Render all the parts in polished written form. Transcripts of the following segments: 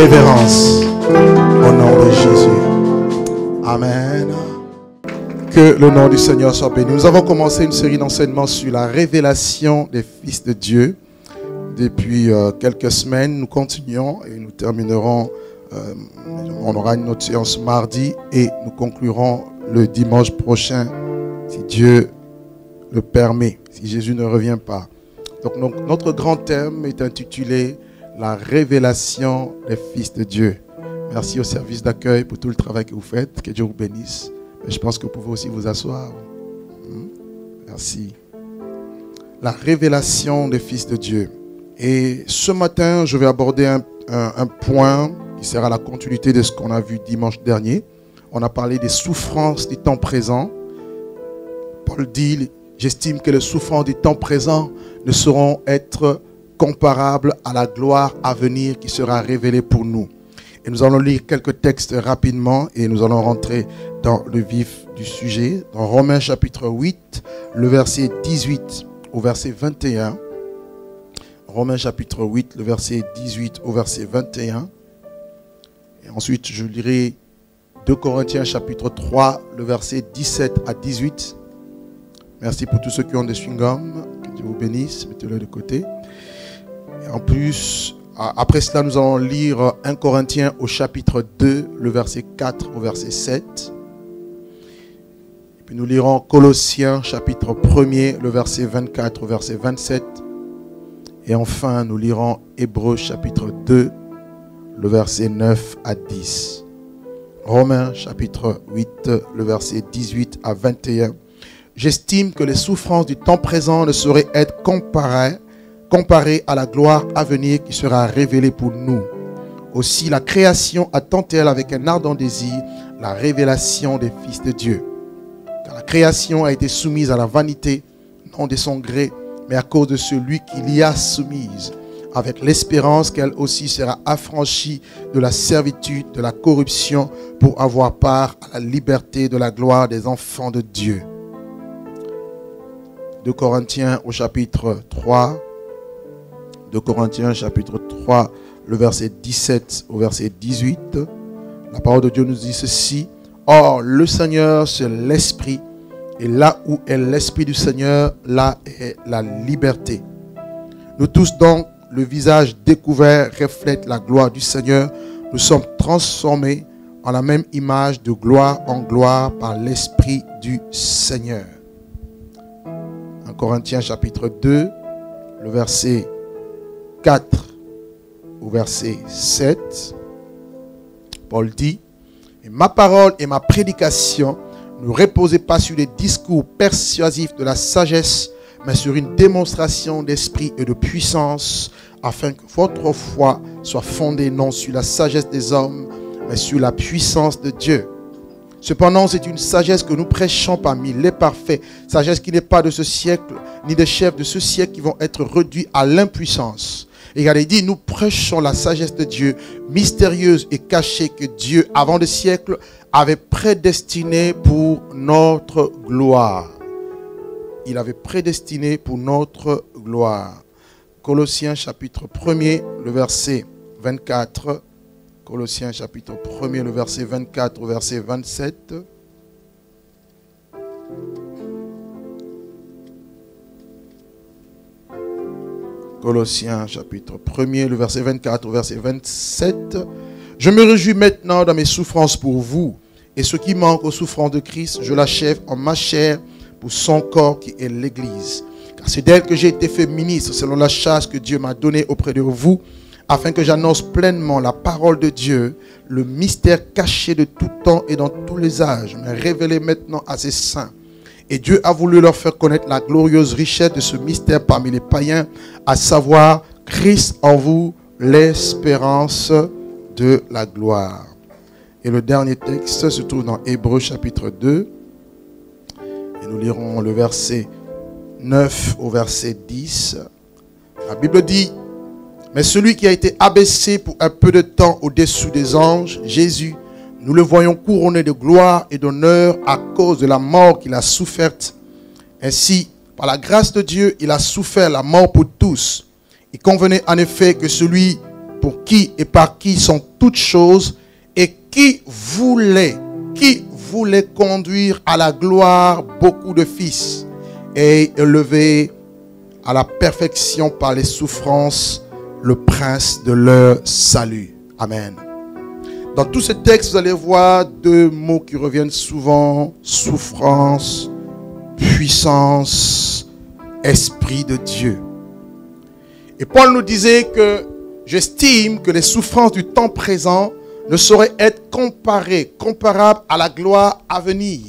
révérence au nom de Jésus. Amen. Que le nom du Seigneur soit béni. Nous avons commencé une série d'enseignements sur la révélation des fils de Dieu. Depuis quelques semaines, nous continuons et nous terminerons. On aura une autre séance mardi et nous conclurons le dimanche prochain, si Dieu le permet, si Jésus ne revient pas. Donc notre grand thème est intitulé « La révélation des fils de Dieu ». Merci au service d'accueil pour tout le travail que vous faites. Que Dieu vous bénisse. Et je pense que vous pouvez aussi vous asseoir. Merci. La révélation des fils de Dieu. Et ce matin, je vais aborder un point qui sera la continuité de ce qu'on a vu dimanche dernier. On a parlé des souffrances du temps présent. Paul dit, j'estime que les souffrances du temps présent ne sauront être comparables à la gloire à venir qui sera révélée pour nous. Et nous allons lire quelques textes rapidement et nous allons rentrer dans le vif du sujet. Dans Romains chapitre 8, le verset 18 au verset 21. Romains chapitre 8, le verset 18 au verset 21. Et ensuite, je lirai 2 Corinthiens chapitre 3, le verset 17 à 18. Merci pour tous ceux qui ont des chewing-gums. Que Dieu vous bénisse. Mettez-le de côté. Et en plus, après cela, nous allons lire 1 Corinthiens au chapitre 2, le verset 4 au verset 7. Et puis nous lirons Colossiens chapitre 1er, le verset 24 au verset 27. Et enfin, nous lirons Hébreux chapitre 2, le verset 9 à 10. Romains chapitre 8, le verset 18 à 21. J'estime que les souffrances du temps présent ne sauraient être comparées à la gloire à venir qui sera révélée pour nous. Aussi, la création attend-elle avec un ardent désir la révélation des fils de Dieu. Car la création a été soumise à la vanité, non de son gré, mais à cause de celui qui l'y a soumise, avec l'espérance qu'elle aussi sera affranchie de la servitude, de la corruption, pour avoir part à la liberté de la gloire des enfants de Dieu. 2 Corinthiens au chapitre 3, 2 Corinthiens chapitre 3, le verset 17 au verset 18. La parole de Dieu nous dit ceci. Or, le Seigneur, c'est l'Esprit. Et là où est l'Esprit du Seigneur, là est la liberté. Nous tous donc, le visage découvert reflète la gloire du Seigneur. Nous sommes transformés en la même image de gloire en gloire par l'Esprit du Seigneur. 1 Corinthiens chapitre 2, le verset 4 au verset 7. Paul dit, « Ma parole et ma prédication ne reposaient pas sur les discours persuasifs de la sagesse, mais sur une démonstration d'esprit et de puissance, afin que votre foi soit fondée non sur la sagesse des hommes, mais sur la puissance de Dieu. Cependant, c'est une sagesse que nous prêchons parmi les parfaits, sagesse qui n'est pas de ce siècle, ni des chefs de ce siècle qui vont être réduits à l'impuissance. » Et il a dit, nous prêchons la sagesse de Dieu, mystérieuse et cachée, que Dieu, avant des siècles, avait prédestinée pour notre gloire. Il avait prédestiné pour notre gloire. Colossiens chapitre 1er, le verset 24. Colossiens chapitre 1er, le verset 24 au verset 27. Colossiens chapitre 1er, le verset 24 au verset 27. Je me réjouis maintenant dans mes souffrances pour vous, et ce qui manque aux souffrances de Christ, je l'achève en ma chair pour son corps qui est l'Église. Car c'est d'elle que j'ai été fait ministre selon la charge que Dieu m'a donnée auprès de vous, afin que j'annonce pleinement la parole de Dieu, le mystère caché de tout temps et dans tous les âges, mais révélé maintenant à ses saints. Et Dieu a voulu leur faire connaître la glorieuse richesse de ce mystère parmi les païens, à savoir Christ en vous, l'espérance de la gloire. Et le dernier texte se trouve dans Hébreux chapitre 2. Et nous lirons le verset 9 au verset 10. La Bible dit, « Mais celui qui a été abaissé pour un peu de temps au-dessous des anges, Jésus, nous le voyons couronné de gloire et d'honneur à cause de la mort qu'il a soufferte. Ainsi, par la grâce de Dieu, il a souffert la mort pour tous. Il convenait en effet que celui pour qui et par qui sont toutes choses, et qui voulait conduire à la gloire beaucoup de fils, et élever à la perfection par les souffrances le prince de leur salut. Amen. Dans tous ces textes, vous allez voir deux mots qui reviennent souvent: souffrance, puissance, esprit de Dieu. Et Paul nous disait que j'estime que les souffrances du temps présent ne sauraient être comparables à la gloire à venir.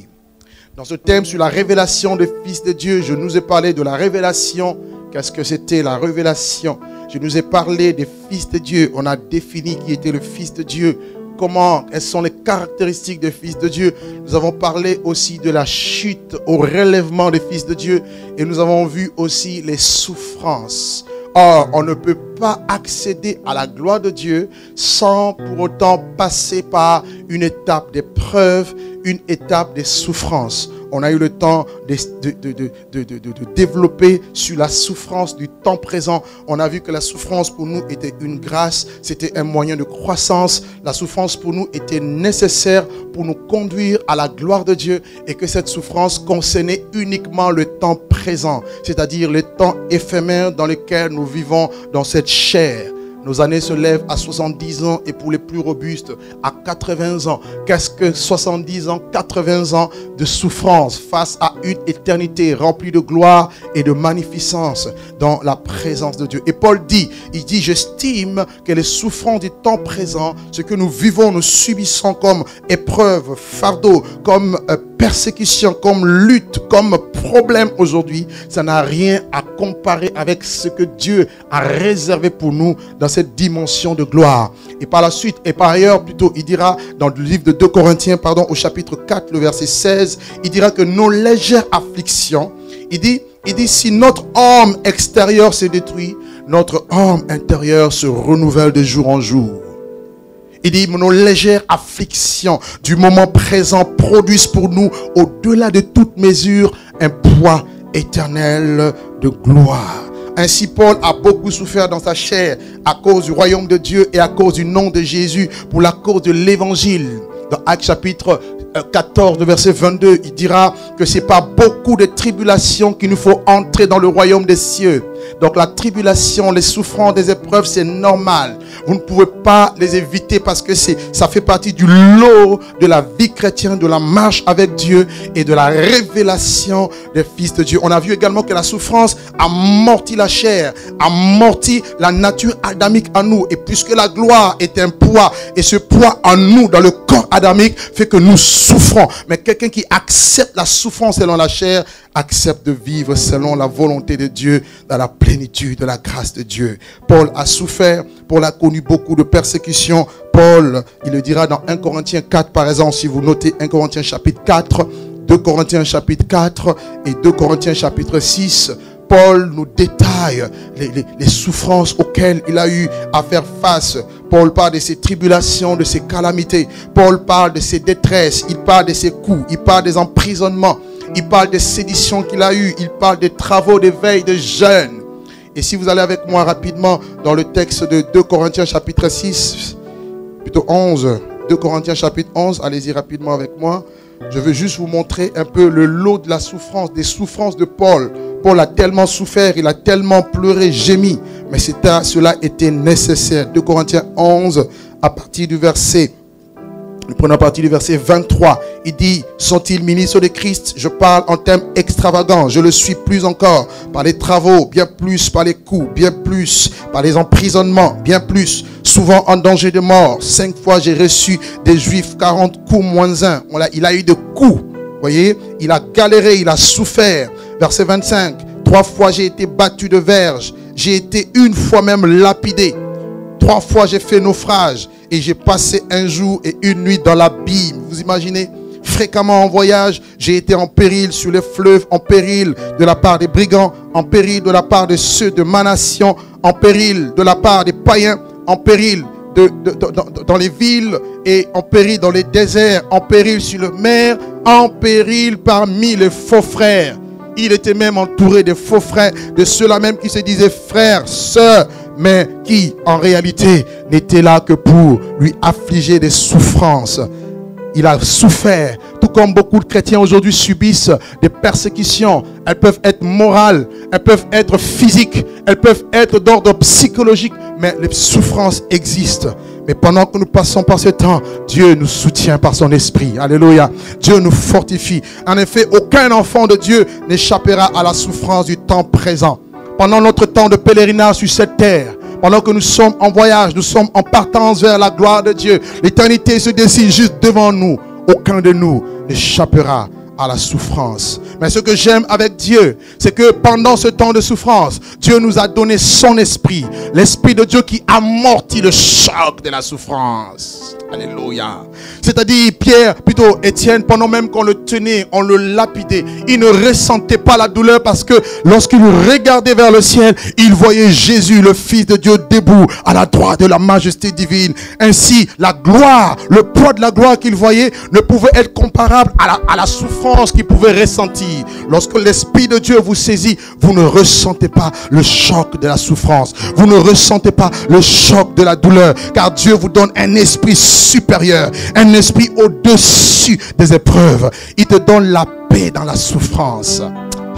Dans ce thème sur la révélation des fils de Dieu, je nous ai parlé de la révélation. Qu'est-ce que c'était la révélation? Je nous ai parlé des fils de Dieu. On a défini qui était le fils de Dieu. Comment, quelles sont les caractéristiques des fils de Dieu. Nous avons parlé aussi de la chute au relèvement des fils de Dieu. Et nous avons vu aussi les souffrances. Or, on ne peut pas accéder à la gloire de Dieu sans pour autant passer par une étape d'épreuve, une étape de souffrance. On a eu le temps de développer sur la souffrance du temps présent. On a vu que la souffrance pour nous était une grâce, c'était un moyen de croissance. La souffrance pour nous était nécessaire pour nous conduire à la gloire de Dieu, et que cette souffrance concernait uniquement le temps présent, c'est-à-dire le temps éphémère dans lequel nous vivons dans cette chair. Nos années se lèvent à 70 ans et pour les plus robustes à 80 ans. Qu'est-ce que 70 ans, 80 ans de souffrance face à une éternité remplie de gloire et de magnificence dans la présence de Dieu. Et Paul dit, j'estime que les souffrances du temps présent, ce que nous vivons, nous subissons comme épreuve, fardeau, comme persécution, comme lutte, comme problème aujourd'hui, ça n'a rien à comparer avec ce que Dieu a réservé pour nous dans cette dimension de gloire. Et par la suite, et par ailleurs plutôt, il dira dans le livre de 2 Corinthiens, au chapitre 4, le verset 16, il dira que nos légères afflictions, il dit si notre homme extérieur se détruit, notre homme intérieur se renouvelle de jour en jour. Il dit, nos légères afflictions du moment présent produisent pour nous, au-delà de toute mesure, un poids éternel de gloire. Ainsi, Paul a beaucoup souffert dans sa chair à cause du royaume de Dieu et à cause du nom de Jésus, pour la cause de l'évangile. Dans Actes chapitre 14, verset 22, il dira que c'est par beaucoup de tribulations qu'il nous faut entrer dans le royaume des cieux. Donc la tribulation, les souffrances, les épreuves, c'est normal. Vous ne pouvez pas les éviter parce que ça fait partie du lot de la vie chrétienne, de la marche avec Dieu et de la révélation des fils de Dieu. On a vu également que la souffrance amortit la chair, amortit la nature adamique en nous. Et puisque la gloire est un poids, et ce poids en nous, dans le corps adamique, fait que nous souffrons. Mais quelqu'un qui accepte la souffrance selon la chair, accepte de vivre selon la volonté de Dieu, dans la plénitude de la grâce de Dieu. Paul a souffert, Paul a connu beaucoup de persécutions. Paul, il le dira dans 1 Corinthiens 4 par exemple, si vous notez 1 Corinthiens chapitre 4, 2 Corinthiens chapitre 4 et 2 Corinthiens chapitre 6, Paul nous détaille les souffrances auxquelles il a eu à faire face. Paul parle de ses tribulations, de ses calamités. Paul parle de ses détresses, il parle de ses coups, il parle des emprisonnements. Il parle des séditions qu'il a eues. Il parle des travaux de veille, de jeûne. Et si vous allez avec moi rapidement dans le texte de 2 Corinthiens chapitre 6, plutôt 11. 2 Corinthiens chapitre 11, allez-y rapidement avec moi. Je veux juste vous montrer un peu le lot de la souffrance, des souffrances de Paul. Paul a tellement souffert, il a tellement pleuré, gémi. Mais cela était nécessaire. 2 Corinthiens 11, à partir du verset... Nous prenons à partir du verset 23. Il dit, sont-ils ministres de Christ? Je parle en termes extravagants. Je le suis plus encore par les travaux, bien plus par les coups, bien plus par les emprisonnements, bien plus. Souvent en danger de mort. 5 fois j'ai reçu des Juifs 40 coups moins 1. Il a eu de coups. Vous voyez, il a galéré, il a souffert. Verset 25. 3 fois j'ai été battu de verge. J'ai été une fois même lapidé. 3 fois j'ai fait naufrage. Et j'ai passé un jour et une nuit dans l'abîme. Vous imaginez? Fréquemment en voyage, j'ai été en péril sur les fleuves, en péril de la part des brigands, en péril de la part de ceux de ma nation, en péril de la part des païens, en péril dans les villes et en péril dans les déserts, en péril sur le mer, en péril parmi les faux frères. Il était même entouré de faux frères, de ceux-là même qui se disaient frères, sœurs, mais qui en réalité n'était là que pour lui affliger des souffrances. Il a souffert, tout comme beaucoup de chrétiens aujourd'hui subissent des persécutions. Elles peuvent être morales, elles peuvent être physiques, elles peuvent être d'ordre psychologique, mais les souffrances existent. Mais pendant que nous passons par ce temps, Dieu nous soutient par son esprit. Alléluia. Dieu nous fortifie. En effet, aucun enfant de Dieu n'échappera à la souffrance du temps présent. Pendant notre temps de pèlerinage sur cette terre, pendant que nous sommes en voyage, nous sommes en partance vers la gloire de Dieu. L'éternité se dessine juste devant nous. Aucun de nous n'échappera à la souffrance. Mais ce que j'aime avec Dieu, c'est que pendant ce temps de souffrance, Dieu nous a donné son esprit. L'esprit de Dieu qui amortit le choc de la souffrance. Alléluia. C'est-à-dire Étienne, pendant même qu'on le tenait, on le lapidait, il ne ressentait pas la douleur parce que lorsqu'il regardait vers le ciel, il voyait Jésus, le Fils de Dieu, debout à la droite de la majesté divine. Ainsi, la gloire, le poids de la gloire qu'il voyait ne pouvait être comparable à la souffrance qu'il pouvait ressentir. Lorsque l'Esprit de Dieu vous saisit, vous ne ressentez pas le choc de la souffrance. Vous ne ressentez pas le choc de la douleur, car Dieu vous donne un esprit supérieur, un esprit au-dessus des épreuves. Il te donne la paix dans la souffrance.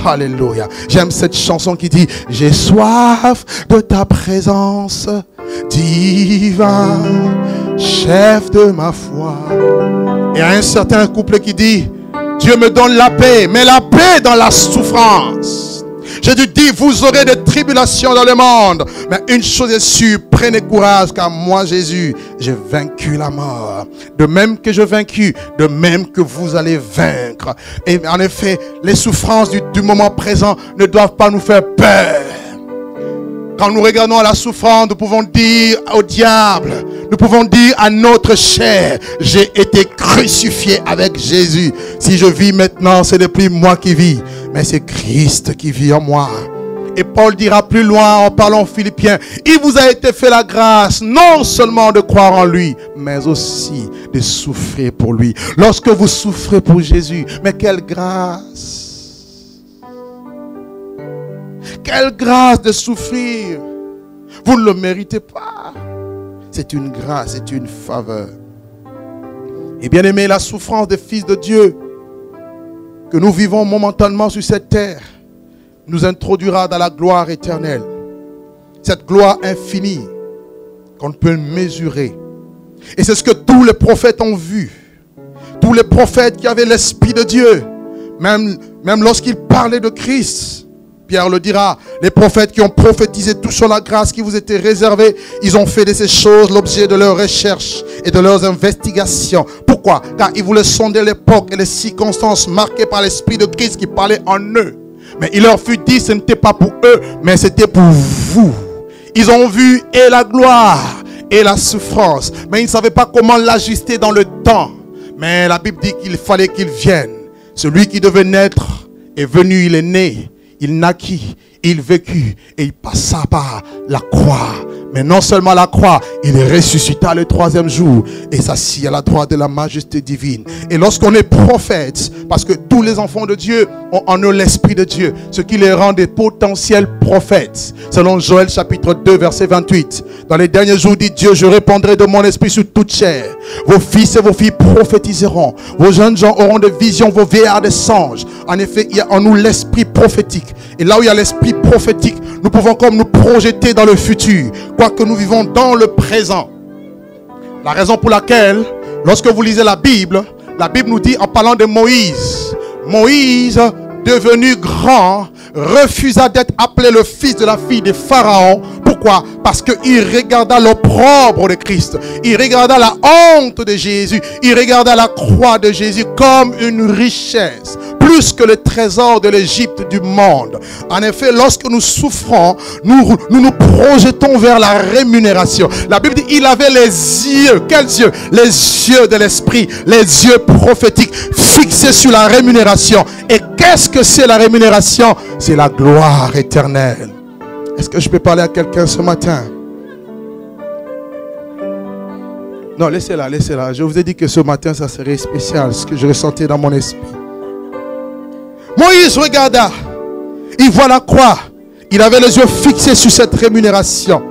Alléluia. J'aime cette chanson qui dit: j'ai soif de ta présence, divin, chef de ma foi. Et à un certain couplet qui dit: Dieu me donne la paix, mais la paix dans la souffrance. Jésus dit: vous aurez des tribulations dans le monde, mais une chose est sûre, prenez courage, car moi, Jésus, j'ai vaincu la mort. De même que j'ai vaincu, de même que vous allez vaincre. Et en effet, les souffrances du moment présent ne doivent pas nous faire peur. Quand nous regardons la souffrance, nous pouvons dire au diable, nous pouvons dire à notre chair: j'ai été crucifié avec Jésus. Si je vis maintenant, ce n'est plus moi qui vis, mais c'est Christ qui vit en moi. Et Paul dira plus loin en parlant aux Philippiens: il vous a été fait la grâce non seulement de croire en lui, mais aussi de souffrir pour lui. Lorsque vous souffrez pour Jésus, mais quelle grâce! Quelle grâce de souffrir! Vous ne le méritez pas. C'est une grâce, c'est une faveur. Et bien aimé, la souffrance des fils de Dieu que nous vivons momentanément sur cette terre nous introduira dans la gloire éternelle. Cette gloire infinie qu'on ne peut mesurer. Et c'est ce que tous les prophètes ont vu. Tous les prophètes qui avaient l'Esprit de Dieu, même lorsqu'ils parlaient de Christ, Pierre le dira, les prophètes qui ont prophétisé tout sur la grâce qui vous était réservée, ils ont fait de ces choses l'objet de leurs recherches et de leurs investigations. Pourquoi? Car ils voulaient sonder l'époque et les circonstances marquées par l'Esprit de Christ qui parlait en eux. Mais il leur fut dit, ce n'était pas pour eux, mais c'était pour vous. Ils ont vu et la gloire et la souffrance, mais ils ne savaient pas comment l'ajuster dans le temps. Mais la Bible dit qu'il fallait qu'il vienne. Celui qui devait naître est venu, il est né. Il naquit, il vécut et il passa par la croix. Mais non seulement la croix, il ressuscita le troisième jour et s'assit à la droite de la majesté divine. Et lorsqu'on est prophète, parce que tous les enfants de Dieu ont en eux l'Esprit de Dieu, ce qui les rend des potentiels prophètes. Selon Joël chapitre 2 verset 28. Dans les derniers jours, dit Dieu: je répandrai de mon esprit sur toute chair. Vos fils et vos filles prophétiseront. Vos jeunes gens auront des visions, vos vieillards des songes. En effet, il y a en nous l'esprit prophétique. Et là où il y a l'esprit prophétique, nous pouvons comme nous projeter dans le futur, quoique nous vivons dans le présent. La raison pour laquelle, lorsque vous lisez la Bible nous dit en parlant de Moïse, Moïse, devenu grand, refusa d'être appelé le fils de la fille de Pharaon. Pourquoi? Parce qu'il regarda l'opprobre de Christ. Il regarda la honte de Jésus. Il regarda la croix de Jésus comme une richesse, plus que le trésor de l'Égypte du monde. En effet, lorsque nous souffrons, nous projetons vers la rémunération. La Bible dit, il avait les yeux. Quels yeux? Les yeux de l'esprit, les yeux prophétiques fixés sur la rémunération. Et qu'est-ce que c'est la rémunération? C'est la gloire éternelle. Est-ce que je peux parler à quelqu'un ce matin? Non, laissez-la, laissez-la. Je vous ai dit que ce matin, ça serait spécial, ce que je ressentais dans mon esprit. Moïse regarda, il voit la croix. Il avait les yeux fixés sur cette rémunération.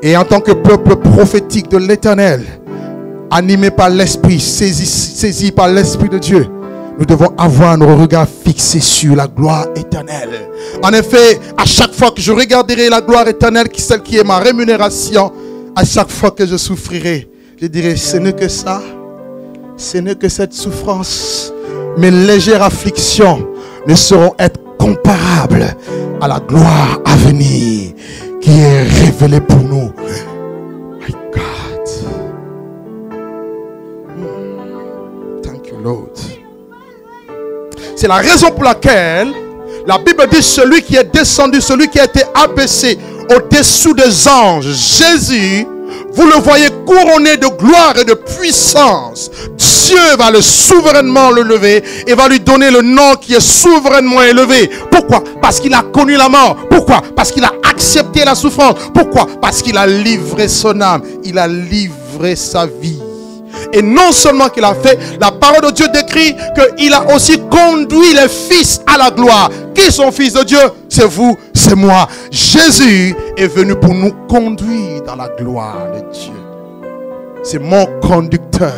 Et en tant que peuple prophétique de l'Éternel, animé par l'Esprit, saisi par l'Esprit de Dieu, nous devons avoir nos regards fixés sur la gloire éternelle. En effet, à chaque fois que je regarderai la gloire éternelle, celle qui est ma rémunération, à chaque fois que je souffrirai, je dirai, ce n'est que ça, ce n'est que cette souffrance. Mes légères afflictions ne sauront être comparables à la gloire à venir qui est révélée pour nous. My God. Thank you, Lord. C'est la raison pour laquelle la Bible dit celui qui est descendu, celui qui a été abaissé au-dessous des anges, Jésus, vous le voyez couronné de gloire et de puissance. Dieu va souverainement le lever et va lui donner le nom qui est souverainement élevé. Pourquoi? Parce qu'il a connu la mort. Pourquoi? Parce qu'il a accepté la souffrance. Pourquoi? Parce qu'il a livré son âme. Il a livré sa vie. Et non seulement qu'il a fait, la parole de Dieu décrit qu'il a aussi conduit les fils à la gloire. Qui sont fils de Dieu? C'est vous, c'est moi. Jésus est venu pour nous conduire dans la gloire de Dieu. C'est mon conducteur.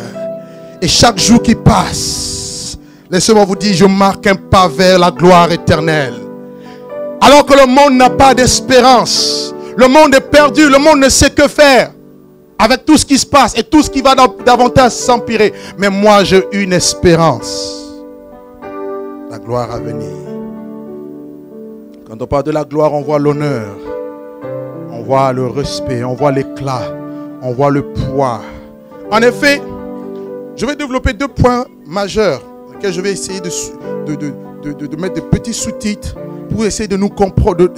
Et chaque jour qui passe, laissez-moi vous dire, je marque un pas vers la gloire éternelle. Alors que le monde n'a pas d'espérance, le monde est perdu, le monde ne sait que faire avec tout ce qui se passe et tout ce qui va davantage s'empirer. Mais moi, j'ai une espérance. La gloire à venir. Quand on parle de la gloire, on voit l'honneur, on voit le respect, on voit l'éclat, on voit le poids. En effet, je vais développer deux points majeurs dans lesquels je vais essayer de mettre des petits sous-titres pour essayer de nous comprendre,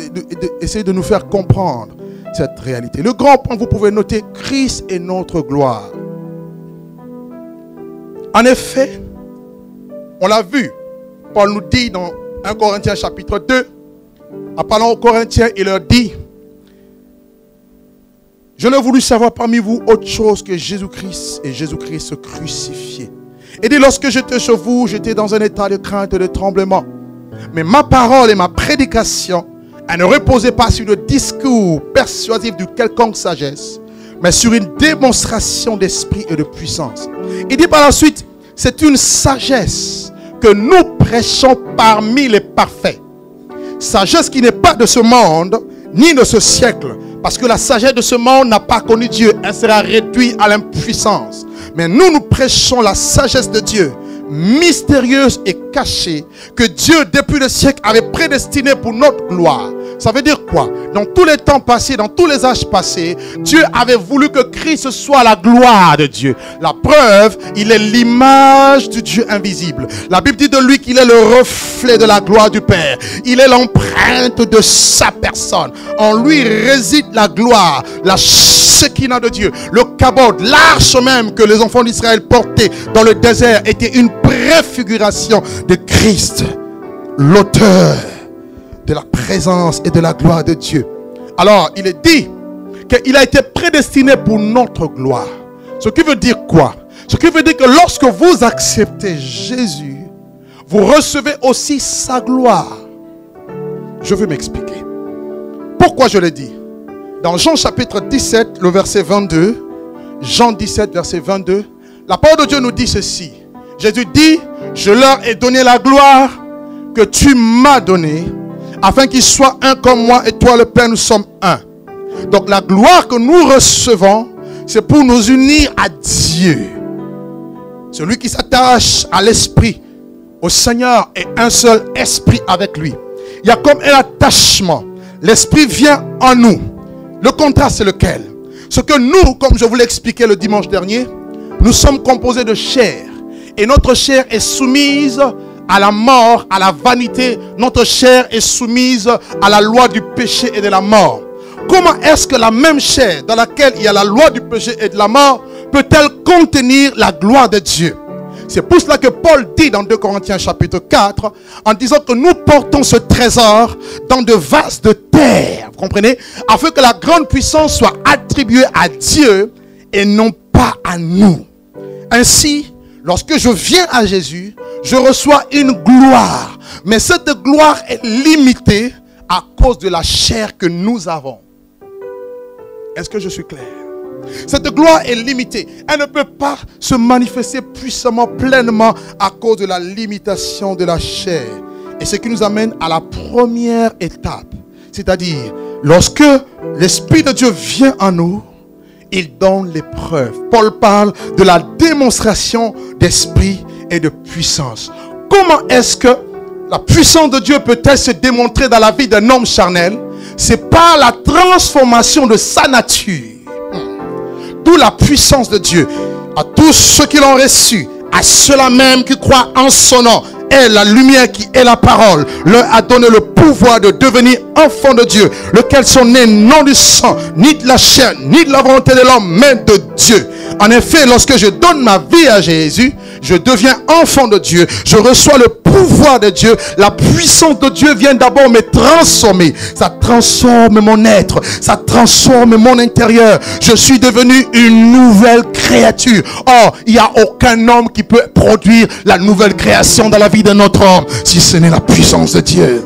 essayer de nous faire comprendre cette réalité. Le grand point, vous pouvez noter, Christ est notre gloire. En effet, on l'a vu, Paul nous dit dans 1 Corinthiens chapitre 2, en parlant aux Corinthiens, il leur dit, je n'ai voulu savoir parmi vous autre chose que Jésus-Christ et Jésus-Christ crucifié. Et dit, lorsque j'étais chez vous, j'étais dans un état de crainte et de tremblement. Mais ma parole et ma prédication, elle ne reposait pas sur le discours persuasif de quelconque sagesse, mais sur une démonstration d'esprit et de puissance. Il dit par la suite, c'est une sagesse que nous prêchons parmi les parfaits. Sagesse qui n'est pas de ce monde, ni de ce siècle. Parce que la sagesse de ce monde n'a pas connu Dieu. Elle sera réduite à l'impuissance. Mais nous prêchons la sagesse de Dieu, mystérieuse et cachée, que Dieu, depuis le siècle, avait prédestinée pour notre gloire. Ça veut dire quoi? Dans tous les temps passés, dans tous les âges passés, Dieu avait voulu que Christ soit la gloire de Dieu. La preuve, il est l'image du Dieu invisible. La Bible dit de lui qu'il est le reflet de la gloire du Père. Il est l'empreinte de sa personne. En lui réside la gloire, la Shekinah de Dieu. Le Kabod, l'arche même que les enfants d'Israël portaient dans le désert, était une préfiguration de Christ, l'auteur de la présence et de la gloire de Dieu. Alors, il est dit qu'il a été prédestiné pour notre gloire. Ce qui veut dire quoi? Ce qui veut dire que lorsque vous acceptez Jésus, vous recevez aussi sa gloire. Je vais m'expliquer. Pourquoi je le dis? Dans Jean chapitre 17, le verset 22, Jean 17, verset 22, la parole de Dieu nous dit ceci. Jésus dit, je leur ai donné la gloire que tu m'as donnée, afin qu'ils soient un comme moi et toi le Père, nous sommes un. Donc la gloire que nous recevons, c'est pour nous unir à Dieu. Celui qui s'attache à l'Esprit, au Seigneur, est un seul esprit avec lui. Il y a comme un attachement. L'Esprit vient en nous. Le contraste, c'est lequel? Ce que nous, comme je vous l'ai expliqué le dimanche dernier, nous sommes composés de chair. Et notre chair est soumise à la mort, à la vanité. Notre chair est soumise à la loi du péché et de la mort. Comment est-ce que la même chair dans laquelle il y a la loi du péché et de la mort peut-elle contenir la gloire de Dieu? C'est pour cela que Paul dit dans 2 Corinthiens chapitre 4, en disant que nous portons ce trésor dans de vases de terre, vous comprenez? Afin que la grande puissance soit attribuée à Dieu et non pas à nous. Ainsi, lorsque je viens à Jésus, je reçois une gloire. Mais cette gloire est limitée à cause de la chair que nous avons. Est-ce que je suis clair? Cette gloire est limitée. Elle ne peut pas se manifester puissamment, pleinement à cause de la limitation de la chair. Et ce qui nous amène à la première étape. C'est-à-dire, lorsque l'Esprit de Dieu vient en nous, il donne les preuves. Paul parle de la démonstration d'esprit et de puissance. Comment est-ce que la puissance de Dieu peut-elle se démontrer dans la vie d'un homme charnel? C'est par la transformation de sa nature. D'où la puissance de Dieu. À tous ceux qui l'ont reçu, à ceux-là même qui croient en son nom, et la lumière qui est la parole, leur a donné le pouvoir de devenir enfants de Dieu, lesquels sont nés non du sang, ni de la chair, ni de la volonté de l'homme, mais de Dieu. En effet, lorsque je donne ma vie à Jésus, je deviens enfant de Dieu, je reçois le pouvoir de Dieu, la puissance de Dieu vient d'abord me transformer, ça transforme mon être, ça transforme mon intérieur, je suis devenu une nouvelle créature. Or, il n'y a aucun homme qui peut produire la nouvelle création dans la vie de notre homme, si ce n'est la puissance de Dieu.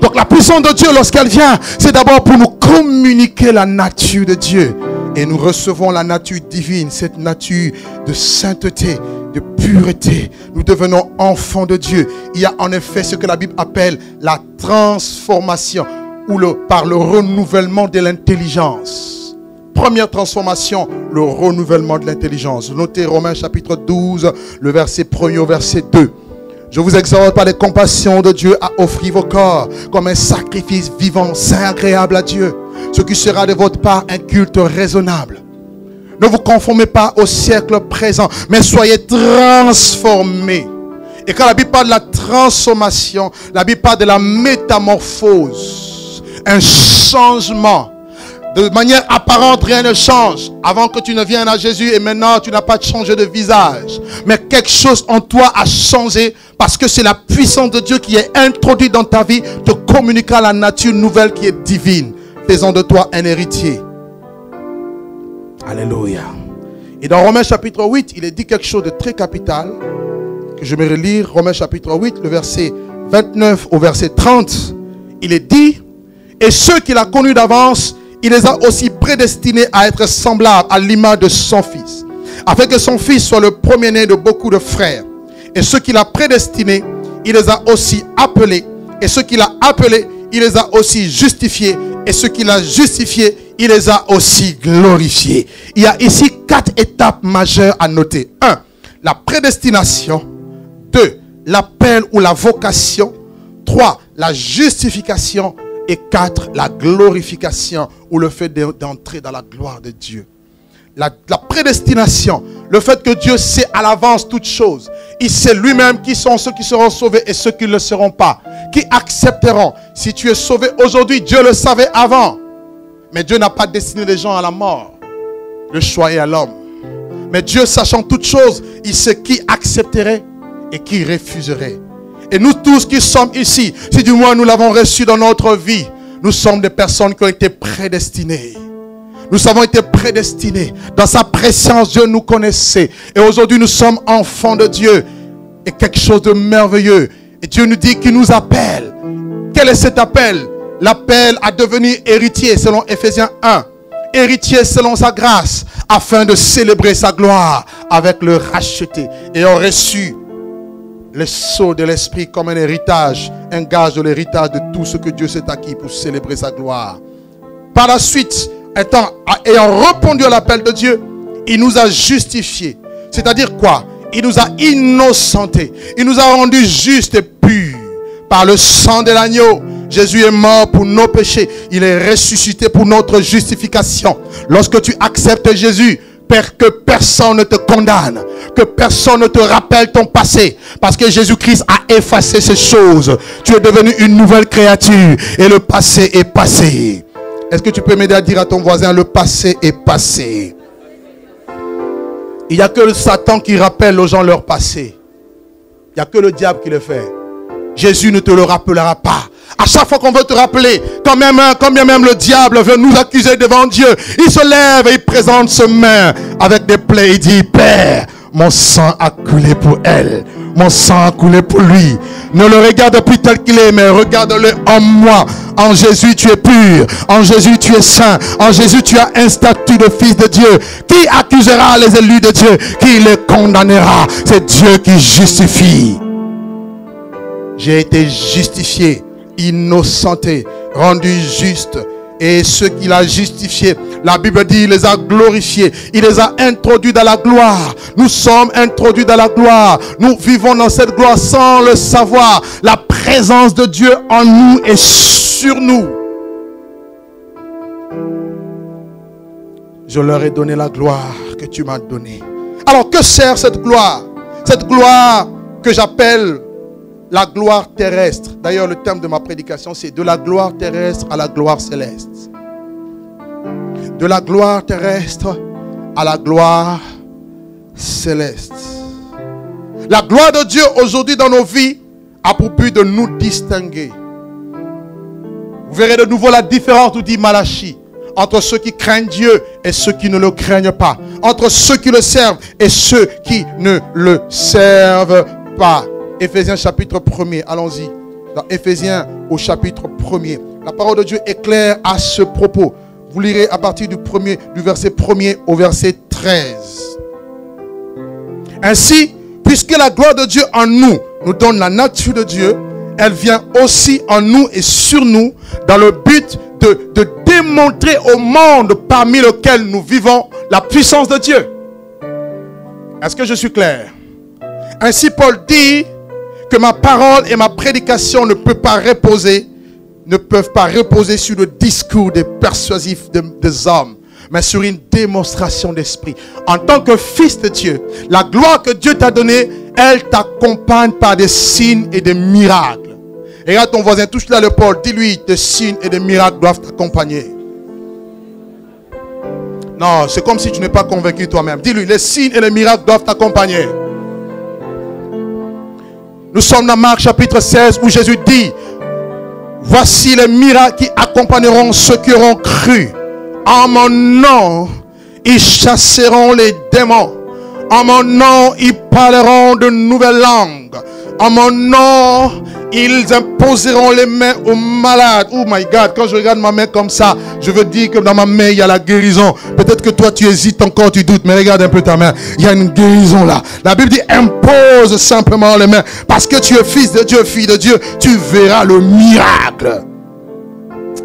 Donc la puissance de Dieu, lorsqu'elle vient, c'est d'abord pour nous communiquer la nature de Dieu. Et nous recevons la nature divine, cette nature de sainteté, de pureté. Nous devenons enfants de Dieu. Il y a en effet ce que la Bible appelle la transformation, ou par le renouvellement de l'intelligence. Première transformation, le renouvellement de l'intelligence. Notez Romains chapitre 12, le verset 1er au verset 2. Je vous exhorte par les compassions de Dieu à offrir vos corps comme un sacrifice vivant, saint, agréable à Dieu. Ce qui sera de votre part un culte raisonnable. Ne vous conformez pas au siècle présent, mais soyez transformés. Et quand la Bible parle de la transformation, la Bible parle de la métamorphose. Un changement. De manière apparente, rien ne change. Avant que tu ne viennes à Jésus et maintenant tu n'as pas changé de visage. Mais quelque chose en toi a changé parce que c'est la puissance de Dieu qui est introduite dans ta vie, te communiquera la nature nouvelle qui est divine, faisant de toi un héritier. Alléluia. Et dans Romains chapitre 8, il est dit quelque chose de très capital que je vais relire. Romains chapitre 8, le verset 29 au verset 30. Il est dit, et ceux qu'il a connus d'avance, il les a aussi prédestinés à être semblables à l'image de son Fils, afin que son Fils soit le premier-né de beaucoup de frères. Et ceux qu'il a prédestinés, il les a aussi appelés. Et ceux qu'il a appelés, il les a aussi justifiés. Et ceux qu'il a justifiés, il les a aussi glorifiés. Il y a ici 4 étapes majeures à noter. 1. La prédestination. 2. L'appel ou la vocation. 3. La justification. Et 4, la glorification ou le fait d'entrer dans la gloire de Dieu. La prédestination, le fait que Dieu sait à l'avance toutes choses. Il sait lui-même qui sont ceux qui seront sauvés et ceux qui ne le seront pas. Qui accepteront. Si tu es sauvé aujourd'hui, Dieu le savait avant. Mais Dieu n'a pas destiné les gens à la mort. Le choix est à l'homme. Mais Dieu, sachant toutes choses, il sait qui accepterait et qui refuserait. Et nous tous qui sommes ici, si du moins nous l'avons reçu dans notre vie, nous sommes des personnes qui ont été prédestinées. Nous avons été prédestinés. Dans sa présence, Dieu nous connaissait. Et aujourd'hui, nous sommes enfants de Dieu. Et quelque chose de merveilleux. Et Dieu nous dit qu'il nous appelle. Quel est cet appel? L'appel à devenir héritier selon Ephésiens 1. Héritier selon sa grâce, afin de célébrer sa gloire avec le racheté. Et ont reçu le sceau de l'esprit comme un héritage, un gage de l'héritage de tout ce que Dieu s'est acquis pour célébrer sa gloire. Par la suite, ayant répondu à l'appel de Dieu, il nous a justifiés. C'est-à-dire quoi? Il nous a innocentés. Il nous a rendus justes et purs. Par le sang de l'agneau, Jésus est mort pour nos péchés. Il est ressuscité pour notre justification. Lorsque tu acceptes Jésus, que personne ne te condamne, que personne ne te rappelle ton passé, parce que Jésus-Christ a effacé ces choses. Tu es devenu une nouvelle créature et le passé est passé. Est-ce que tu peux m'aider à dire à ton voisin, le passé est passé? Il n'y a que le Satan qui rappelle aux gens leur passé. Il n'y a que le diable qui le fait. Jésus ne te le rappellera pas. À chaque fois qu'on veut te rappeler, quand bien même le diable veut nous accuser devant Dieu, il se lève et il présente ses mains avec des plaies. Il dit, Père, mon sang a coulé pour elle. Mon sang a coulé pour lui. Ne le regarde plus tel qu'il est, mais regarde-le en moi. En Jésus, tu es pur. En Jésus, tu es saint. En Jésus, tu as un statut de fils de Dieu. Qui accusera les élus de Dieu? Qui les condamnera? C'est Dieu qui justifie. J'ai été justifié, innocenté, rendu juste. Et ceux qu'il a justifiés, la Bible dit, il les a glorifiés. Il les a introduits dans la gloire. Nous sommes introduits dans la gloire. Nous vivons dans cette gloire sans le savoir. La présence de Dieu en nous et sur nous. Je leur ai donné la gloire que tu m'as donnée. Alors que sert cette gloire? Cette gloire que j'appelle la gloire terrestre. D'ailleurs, le thème de ma prédication, c'est de la gloire terrestre à la gloire céleste. De la gloire terrestre à la gloire céleste. La gloire de Dieu aujourd'hui dans nos vies a pour but de nous distinguer. Vous verrez de nouveau la différence, nous dit Malachie, entre ceux qui craignent Dieu et ceux qui ne le craignent pas. Entre ceux qui le servent et ceux qui ne le servent pas. Éphésiens chapitre 1er, allons-y. Dans Éphésiens au chapitre 1er. La parole de Dieu est claire à ce propos. Vous lirez à partir du verset 1er au verset 13. Ainsi, puisque la gloire de Dieu en nous nous donne la nature de Dieu, elle vient aussi en nous et sur nous dans le but de démontrer au monde parmi lequel nous vivons la puissance de Dieu. Est-ce que je suis clair? Ainsi, Paul dit que ma parole et ma prédication ne peuvent pas reposer sur le discours des persuasifs des hommes, mais sur une démonstration d'esprit. En tant que fils de Dieu, la gloire que Dieu t'a donnée, elle t'accompagne par des signes et des miracles. Et regarde ton voisin, touche-le à l'épaule, dis-lui, des signes et des miracles doivent t'accompagner. Non, c'est comme si tu n'es pas convaincu toi-même. Dis-lui, les signes et les miracles doivent t'accompagner. Nous sommes dans Marc chapitre 16 où Jésus dit, voici les miracles qui accompagneront ceux qui auront cru. En mon nom, ils chasseront les démons. En mon nom, ils parleront de nouvelles langues. En mon nom, ils imposeront les mains aux malades. Oh my God, quand je regarde ma main comme ça, je veux dire que dans ma main, il y a la guérison. Peut-être que toi, tu hésites encore, tu doutes, mais regarde un peu ta main. Il y a une guérison là. La Bible dit, impose simplement les mains. Parce que tu es fils de Dieu, fille de Dieu, tu verras le miracle.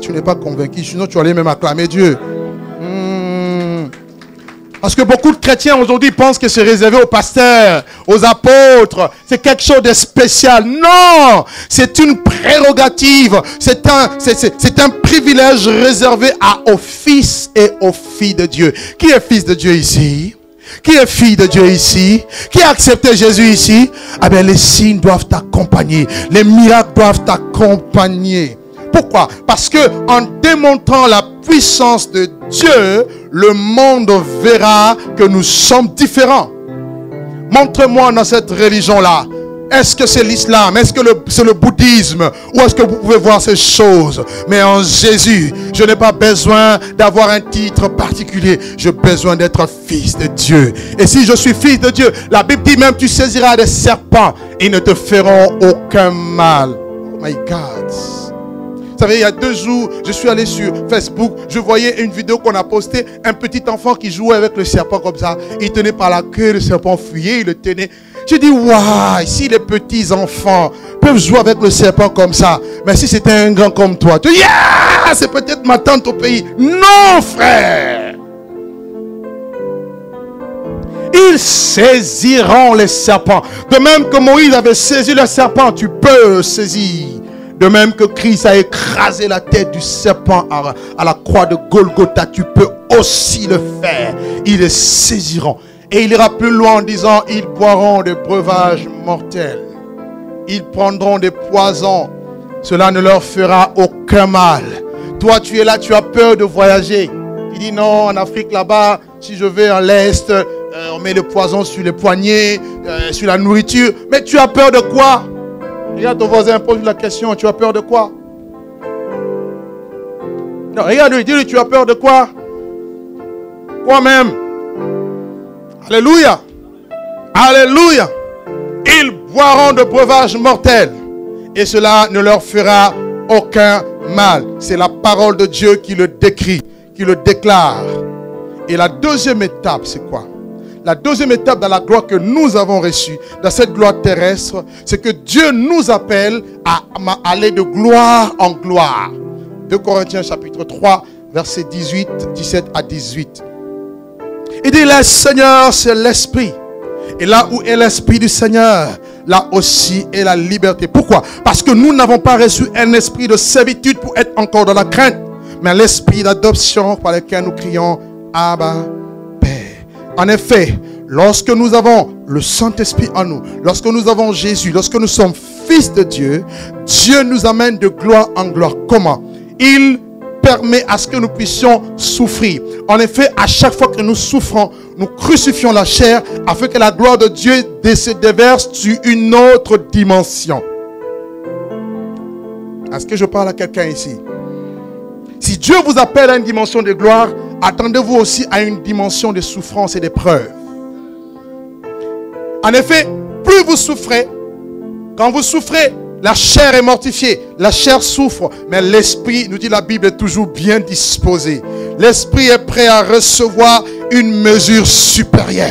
Tu n'es pas convaincu, sinon tu allais même acclamer Dieu. Parce que beaucoup de chrétiens aujourd'hui pensent que c'est réservé aux pasteurs, aux apôtres. C'est quelque chose de spécial. Non! C'est une prérogative. C'est un privilège réservé aux fils et aux filles de Dieu. Qui est fils de Dieu ici? Qui est fille de Dieu ici? Qui a accepté Jésus ici? Ah bien, les signes doivent t'accompagner. Les miracles doivent t'accompagner. Pourquoi? Parce que en démontrant la puissance de Dieu, le monde verra que nous sommes différents. Montre-moi dans cette religion-là. Est-ce que c'est l'islam? Est-ce que c'est le bouddhisme? Ou est-ce que vous pouvez voir ces choses? Mais en Jésus, je n'ai pas besoin d'avoir un titre particulier. J'ai besoin d'être fils de Dieu. Et si je suis fils de Dieu, la Bible dit même tu saisiras des serpents. Ils ne te feront aucun mal. Oh my God. Vous savez, il y a 2 jours, je suis allé sur Facebook, je voyais une vidéo qu'on a postée, un petit enfant qui jouait avec le serpent comme ça. Il tenait par la queue, le serpent fuyait, il le tenait. Je dis, waouh, si les petits enfants peuvent jouer avec le serpent comme ça, mais si c'était un grand comme toi, tu dis, yeah, c'est peut-être ma tante au pays. Non, frère. Ils saisiront les serpents. De même que Moïse avait saisi le serpent, tu peux le saisir. De même que Christ a écrasé la tête du serpent à la croix de Golgotha, tu peux aussi le faire. Ils le saisiront. Et il ira plus loin en disant, ils boiront des breuvages mortels. Ils prendront des poisons. Cela ne leur fera aucun mal. Toi, tu es là, tu as peur de voyager. Tu dis non, en Afrique là-bas, si je vais en l'Est, on met le poison sur les poignets, sur la nourriture. Mais tu as peur de quoi? Regarde ton voisin, pose la question, tu as peur de quoi? Non, regarde-lui, dis-lui, tu as peur de quoi? Quoi même? Alléluia. Alléluia. Ils boiront de breuvages mortels et cela ne leur fera aucun mal. C'est la parole de Dieu qui le décrit, qui le déclare. Et la deuxième étape, c'est quoi? La deuxième étape dans la gloire que nous avons reçue, dans cette gloire terrestre, c'est que Dieu nous appelle à aller de gloire en gloire. 2 Corinthiens chapitre 3, versets 18, 17 à 18. Il dit, le Seigneur, c'est l'Esprit. Et là où est l'Esprit du Seigneur, là aussi est la liberté. Pourquoi? Parce que nous n'avons pas reçu un esprit de servitude pour être encore dans la crainte, mais l'esprit d'adoption par lequel nous crions Abba, Père. En effet, lorsque nous avons le Saint-Esprit en nous, lorsque nous avons Jésus, lorsque nous sommes fils de Dieu, Dieu nous amène de gloire en gloire. Comment? Il permet à ce que nous puissions souffrir. En effet, à chaque fois que nous souffrons, nous crucifions la chair afin que la gloire de Dieu se déverse sur une autre dimension. Est-ce que je parle à quelqu'un ici? Si Dieu vous appelle à une dimension de gloire, attendez-vous aussi à une dimension de souffrance et d'épreuve. En effet, plus vous souffrez, quand vous souffrez, la chair est mortifiée, la chair souffre, mais l'esprit, nous dit la Bible, est toujours bien disposé. L'esprit est prêt à recevoir une mesure supérieure.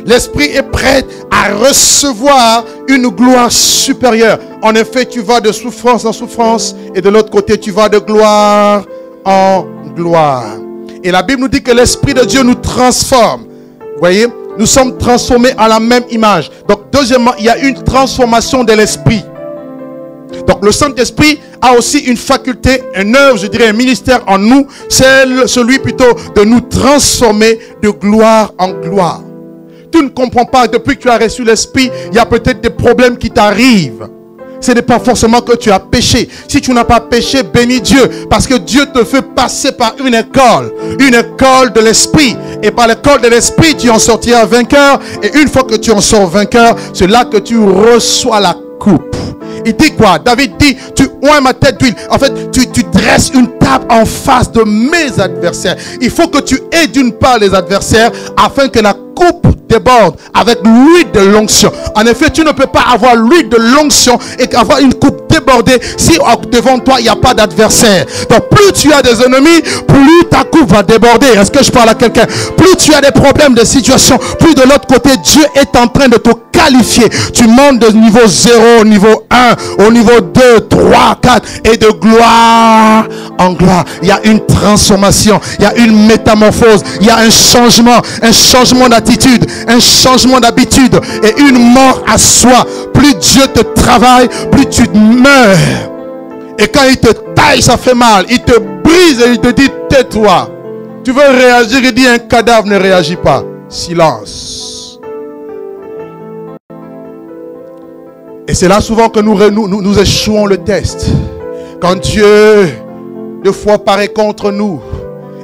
L'esprit est prêt à recevoir une gloire supérieure. En effet, tu vas de souffrance en souffrance et de l'autre côté, tu vas de gloire en gloire. Et la Bible nous dit que l'Esprit de Dieu nous transforme. Vous voyez, nous sommes transformés à la même image. Donc, deuxièmement, il y a une transformation de l'Esprit. Donc, le Saint-Esprit a aussi une faculté, une œuvre, je dirais un ministère en nous. C'est celui plutôt de nous transformer de gloire en gloire. Tu ne comprends pas, depuis que tu as reçu l'Esprit, il y a peut-être des problèmes qui t'arrivent. Ce n'est pas forcément que tu as péché. Si tu n'as pas péché, bénis Dieu. Parce que Dieu te fait passer par une école de l'Esprit. Et par l'école de l'Esprit, tu en sortiras vainqueur. Et une fois que tu en sors vainqueur, c'est là que tu reçois la coupe. Il dit quoi? David dit, tu oins ma tête d'huile. En fait, tu dresses une table en face de mes adversaires. Il faut que tu aies d'une part les adversaires afin que la coupe déborde avec l'huile de l'onction. En effet, tu ne peux pas avoir l'huile de l'onction et avoir une coupe débordée si devant toi il n'y a pas d'adversaire. Donc plus tu as des ennemis, plus ta coupe va déborder. Est-ce que je parle à quelqu'un? Plus tu as des problèmes de situation, plus de l'autre côté Dieu est en train de te qualifier. Tu montes de niveau 0 au niveau 1, au niveau 2, 3, 4 et de gloire en gloire. Il y a une transformation, il y a une métamorphose, il y a un changement d'attitude, un changement d'habitude et une mort à soi. Plus Dieu te travaille, plus tu meurs. Et quand il te taille, ça fait mal. Il te brise et il te dit tais-toi. Tu veux réagir, il dit un cadavre ne réagit pas. Silence. Et c'est là souvent que nous échouons le test. Quand Dieu deux fois paraît contre nous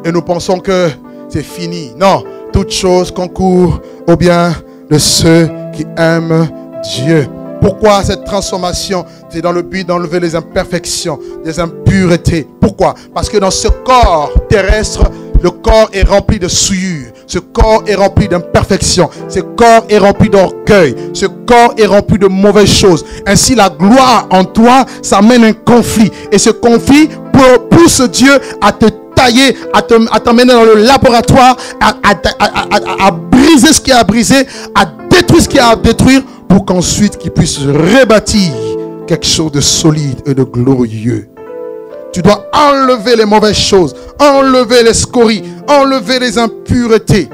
et nous pensons que c'est fini. Non, toute chose concourt au bien de ceux qui aiment Dieu. Pourquoi cette transformation? C'est dans le but d'enlever les imperfections, les impuretés. Pourquoi? Parce que dans ce corps terrestre, le corps est rempli de souillure. Ce corps est rempli d'imperfections. Ce corps est rempli d'orgueil. Ce corps est rempli de mauvaises choses. Ainsi, la gloire en toi, ça mène un conflit. Et ce conflit pousse Dieu à te tailler, à t'emmener dans le laboratoire, à briser ce qui a à briser, à détruire ce qui a à détruire, pour qu'ensuite qu'il puisse rebâtir quelque chose de solide et de glorieux. Tu dois enlever les mauvaises choses, enlever les scories, enlever les impuretés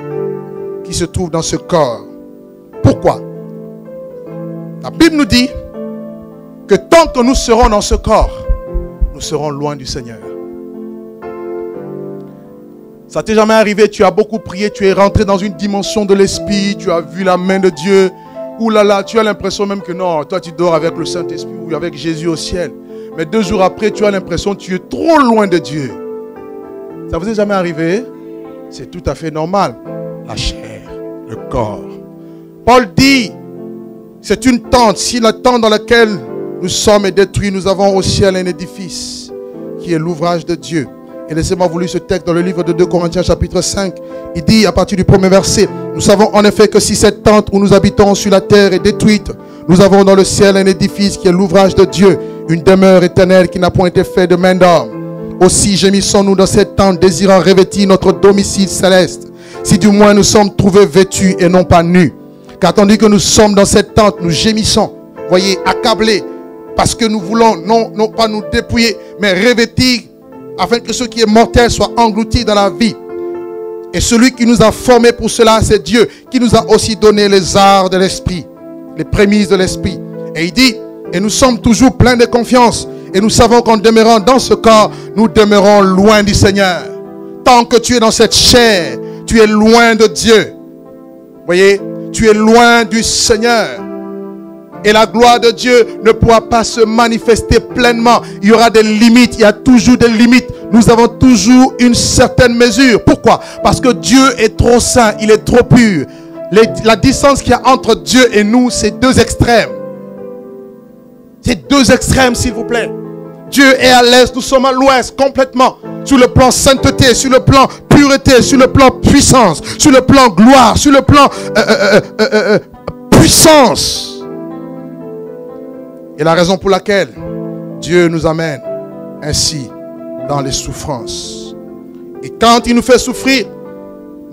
qui se trouvent dans ce corps. Pourquoi? La Bible nous dit que tant que nous serons dans ce corps, nous serons loin du Seigneur. Ça t'est jamais arrivé, tu as beaucoup prié, tu es rentré dans une dimension de l'esprit, tu as vu la main de Dieu. Ouh là là, tu as l'impression même que non, toi tu dors avec le Saint-Esprit ou avec Jésus au ciel. Mais 2 jours après, tu as l'impression que tu es trop loin de Dieu. Ça vous est jamais arrivé? C'est tout à fait normal. La chair, le corps. Paul dit, c'est une tente. Si la tente dans laquelle nous sommes est détruite, nous avons au ciel un édifice qui est l'ouvrage de Dieu. Et laissez-moi vous lire ce texte dans le livre de 2 Corinthiens chapitre 5. Il dit à partir du premier verset, nous savons en effet que si cette tente où nous habitons sur la terre est détruite, nous avons dans le ciel un édifice qui est l'ouvrage de Dieu, une demeure éternelle qui n'a point été faite de main d'homme. Aussi gémissons-nous dans cette tente, désirant revêtir notre domicile céleste, si du moins nous sommes trouvés vêtus et non pas nus. Car tandis que nous sommes dans cette tente, nous gémissons, voyez, accablés, parce que nous voulons non pas nous dépouiller, mais revêtir, afin que ce qui est mortel soit englouti dans la vie. Et celui qui nous a formés pour cela, c'est Dieu, qui nous a aussi donné les arts de l'esprit, les prémices de l'esprit. Et il dit, et nous sommes toujours pleins de confiance, et nous savons qu'en demeurant dans ce corps, nous demeurons loin du Seigneur. Tant que tu es dans cette chair, tu es loin de Dieu. Voyez, tu es loin du Seigneur. Et la gloire de Dieu ne pourra pas se manifester pleinement. Il y aura des limites, il y a toujours des limites. Nous avons toujours une certaine mesure. Pourquoi? Parce que Dieu est trop saint, il est trop pur. La distance qu'il y a entre Dieu et nous, c'est deux extrêmes. C'est deux extrêmes, s'il vous plaît. Dieu est à l'est, nous sommes à l'ouest, complètement. Sur le plan sainteté, sur le plan pureté, sur le plan puissance, sur le plan gloire, sur le plan puissance. Et la raison pour laquelle Dieu nous amène ainsi dans les souffrances. Et quand il nous fait souffrir,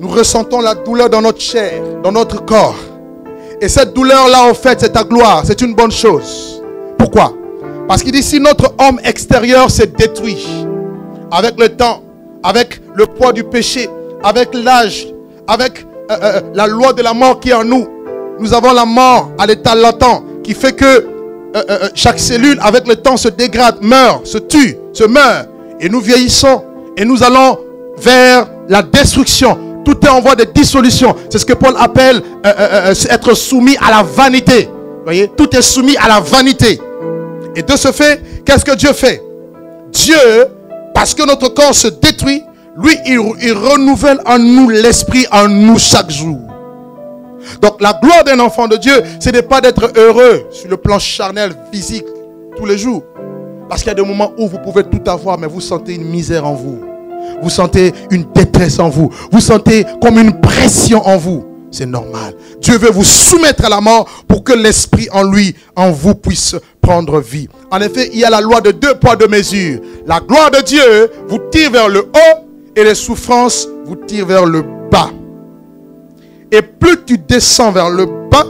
nous ressentons la douleur dans notre chair, dans notre corps. Et cette douleur-là, en fait, c'est ta gloire. C'est une bonne chose. Pourquoi? Parce qu'il dit, si notre homme extérieur s'est détruit avec le temps, avec le poids du péché, avec l'âge, avec la loi de la mort qui est en nous, nous avons la mort à l'état latent qui fait que chaque cellule avec le temps se dégrade, meurt, se tue, se meurt. Et nous vieillissons et nous allons vers la destruction. Tout est en voie de dissolution. C'est ce que Paul appelle être soumis à la vanité. Voyez, tout est soumis à la vanité. Et de ce fait, qu'est-ce que Dieu fait? Dieu, parce que notre corps se détruit, lui, il renouvelle en nous l'esprit en nous chaque jour. Donc la gloire d'un enfant de Dieu, ce n'est pas d'être heureux sur le plan charnel, physique, tous les jours. Parce qu'il y a des moments où vous pouvez tout avoir, mais vous sentez une misère en vous. Vous sentez une détresse en vous. Vous sentez comme une pression en vous. C'est normal. Dieu veut vous soumettre à la mort pour que l'esprit en lui, en vous, puisse prendre vie. En effet, il y a la loi de 2 poids 2 mesures. La gloire de Dieu vous tire vers le haut et les souffrances vous tirent vers le bas. Et plus tu descends vers le bas,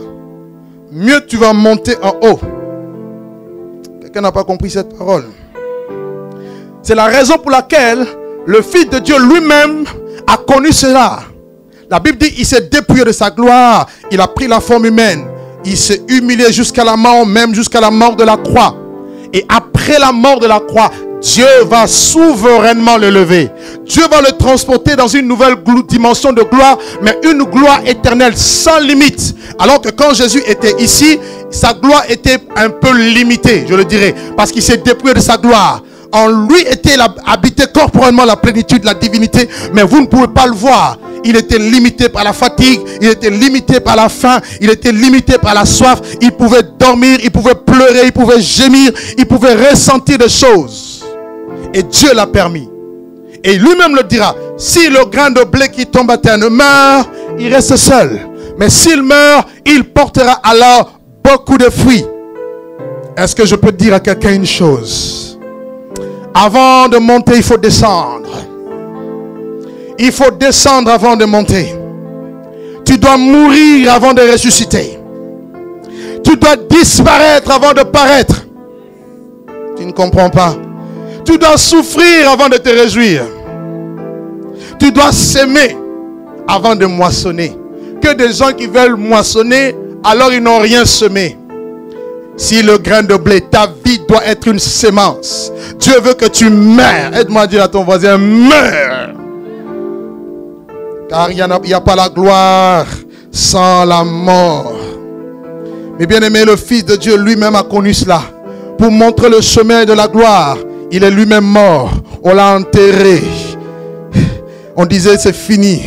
mieux tu vas monter en haut. Quelqu'un n'a pas compris cette parole? C'est la raison pour laquelle le Fils de Dieu lui-même a connu cela. La Bible dit, il s'est dépouillé de sa gloire. Il a pris la forme humaine. Il s'est humilié jusqu'à la mort, même jusqu'à la mort de la croix. Et après la mort de la croix, Dieu va souverainement le lever. Dieu va le transporter dans une nouvelle dimension de gloire, mais une gloire éternelle sans limite. Alors que quand Jésus était ici, sa gloire était un peu limitée, je le dirais, parce qu'il s'est dépouillé de sa gloire. En lui était habité corporellement la plénitude de la divinité, mais vous ne pouvez pas le voir. Il était limité par la fatigue, il était limité par la faim, il était limité par la soif. Il pouvait dormir, il pouvait pleurer, il pouvait gémir, il pouvait ressentir des choses. Et Dieu l'a permis. Et lui-même le dira, si le grain de blé qui tombe à terre ne meurt, il reste seul. Mais s'il meurt, il portera alors beaucoup de fruits. Est-ce que je peux dire à quelqu'un une chose? Avant de monter, il faut descendre. Il faut descendre avant de monter. Tu dois mourir avant de ressusciter. Tu dois disparaître avant de paraître. Tu ne comprends pas. Tu dois souffrir avant de te réjouir. Tu dois s'aimer avant de moissonner. Que des gens qui veulent moissonner, alors ils n'ont rien semé. Si le grain de blé, ta vie doit être une sémence. Dieu veut que tu meurs. Aide-moi à dire à ton voisin, meurs. Car il n'y a pas la gloire sans la mort. Mais bien aimé, le Fils de Dieu lui-même a connu cela. Pour montrer le chemin de la gloire, il est lui-même mort. On l'a enterré. On disait c'est fini.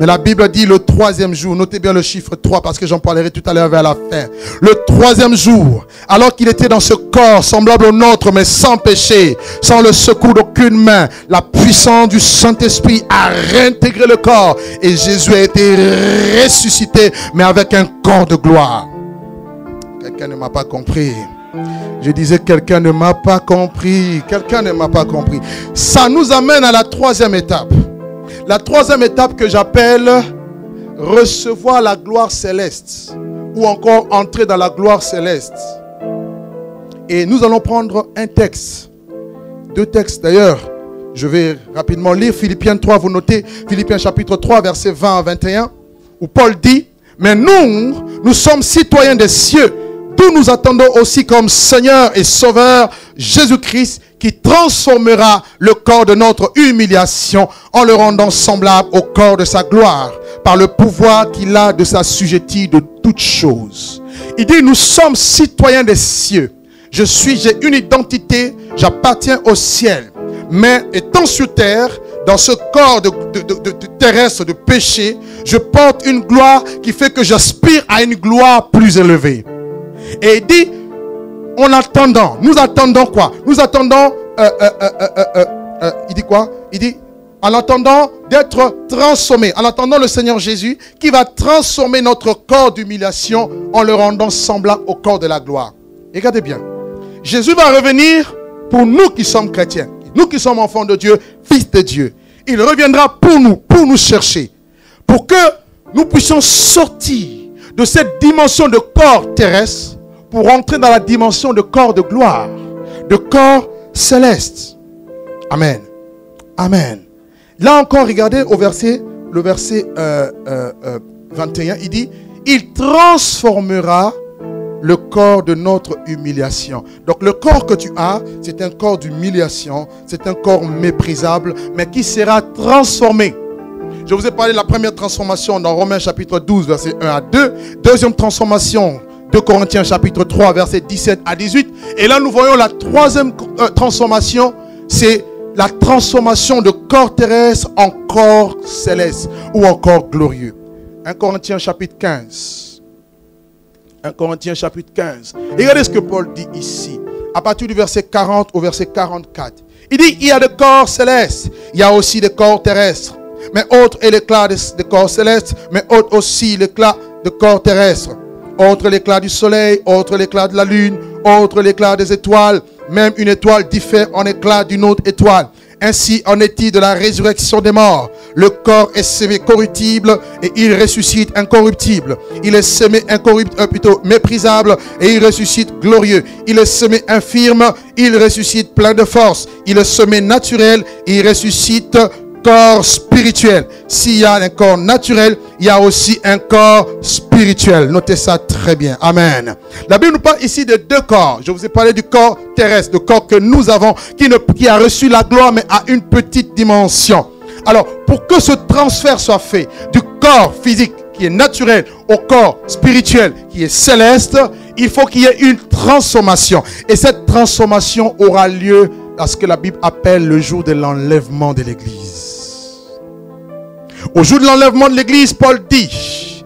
Mais la Bible dit le troisième jour, notez bien le chiffre 3 parce que j'en parlerai tout à l'heure vers la fin. Le troisième jour, alors qu'il était dans ce corps semblable au nôtre mais sans péché, sans le secours d'aucune main, la puissance du Saint-Esprit a réintégré le corps et Jésus a été ressuscité mais avec un corps de gloire. Quelqu'un ne m'a pas compris. Je disais quelqu'un ne m'a pas compris. Quelqu'un ne m'a pas compris. Ça nous amène à la troisième étape. La troisième étape que j'appelle recevoir la gloire céleste ou encore entrer dans la gloire céleste. Et nous allons prendre un texte, deux textes d'ailleurs. Je vais rapidement lire Philippiens 3, vous notez Philippiens chapitre 3 versets 20 à 21 où Paul dit: mais nous sommes citoyens des cieux, d'où nous attendons aussi comme Seigneur et Sauveur Jésus-Christ, qui transformera le corps de notre humiliation en le rendant semblable au corps de sa gloire, par le pouvoir qu'il a de s'assujettir de toutes choses. Il dit: nous sommes citoyens des cieux. J'ai une identité, j'appartiens au ciel. Mais étant sur terre, dans ce corps de terrestre de péché, je porte une gloire qui fait que j'aspire à une gloire plus élevée. Et il dit, nous attendons quoi? Nous attendons, il dit quoi? Il dit, en attendant d'être transformé, en attendant le Seigneur Jésus qui va transformer notre corps d'humiliation en le rendant semblable au corps de la gloire. Et regardez bien, Jésus va revenir pour nous qui sommes chrétiens, nous qui sommes enfants de Dieu, fils de Dieu. Il reviendra pour nous chercher, pour que nous puissions sortir de cette dimension de corps terrestre pour entrer dans la dimension de corps de gloire, de corps céleste. Amen. Amen. Là encore, regardez le verset 21, il dit, il transformera le corps de notre humiliation. Donc le corps que tu as, c'est un corps d'humiliation, c'est un corps méprisable, mais qui sera transformé. Je vous ai parlé de la première transformation dans Romains chapitre 12, verset 1 à 2. Deuxième transformation, 2 Corinthiens chapitre 3, verset 17 à 18. Et là, nous voyons la troisième transformation, c'est la transformation de corps terrestre en corps céleste ou en corps glorieux. 1 Corinthiens chapitre 15. 1 Corinthiens chapitre 15. Et regardez ce que Paul dit ici, à partir du verset 40 au verset 44. Il dit, il y a des corps célestes, il y a aussi des corps terrestres. Mais autre est l'éclat des corps célestes, mais autre aussi l'éclat de corps terrestres. Autre l'éclat du soleil, autre l'éclat de la lune, autre l'éclat des étoiles. Même une étoile diffère en éclat d'une autre étoile. Ainsi en est-il de la résurrection des morts. Le corps est sémé corruptible et il ressuscite incorruptible. Il est sémé méprisable et il ressuscite glorieux. Il est semé infirme, il ressuscite plein de force. Il est semé naturel et il ressuscite corps spirituel. S'il y a un corps naturel, il y a aussi un corps spirituel. Notez ça très bien. Amen. La Bible nous parle ici de deux corps. Je vous ai parlé du corps terrestre, le corps que nous avons, qui a reçu la gloire, mais à une petite dimension. Alors, pour que ce transfert soit fait du corps physique qui est naturel au corps spirituel qui est céleste, il faut qu'il y ait une transformation. Et cette transformation aura lieu à ce que la Bible appelle le jour de l'enlèvement de l'Église. Au jour de l'enlèvement de l'Église, Paul dit,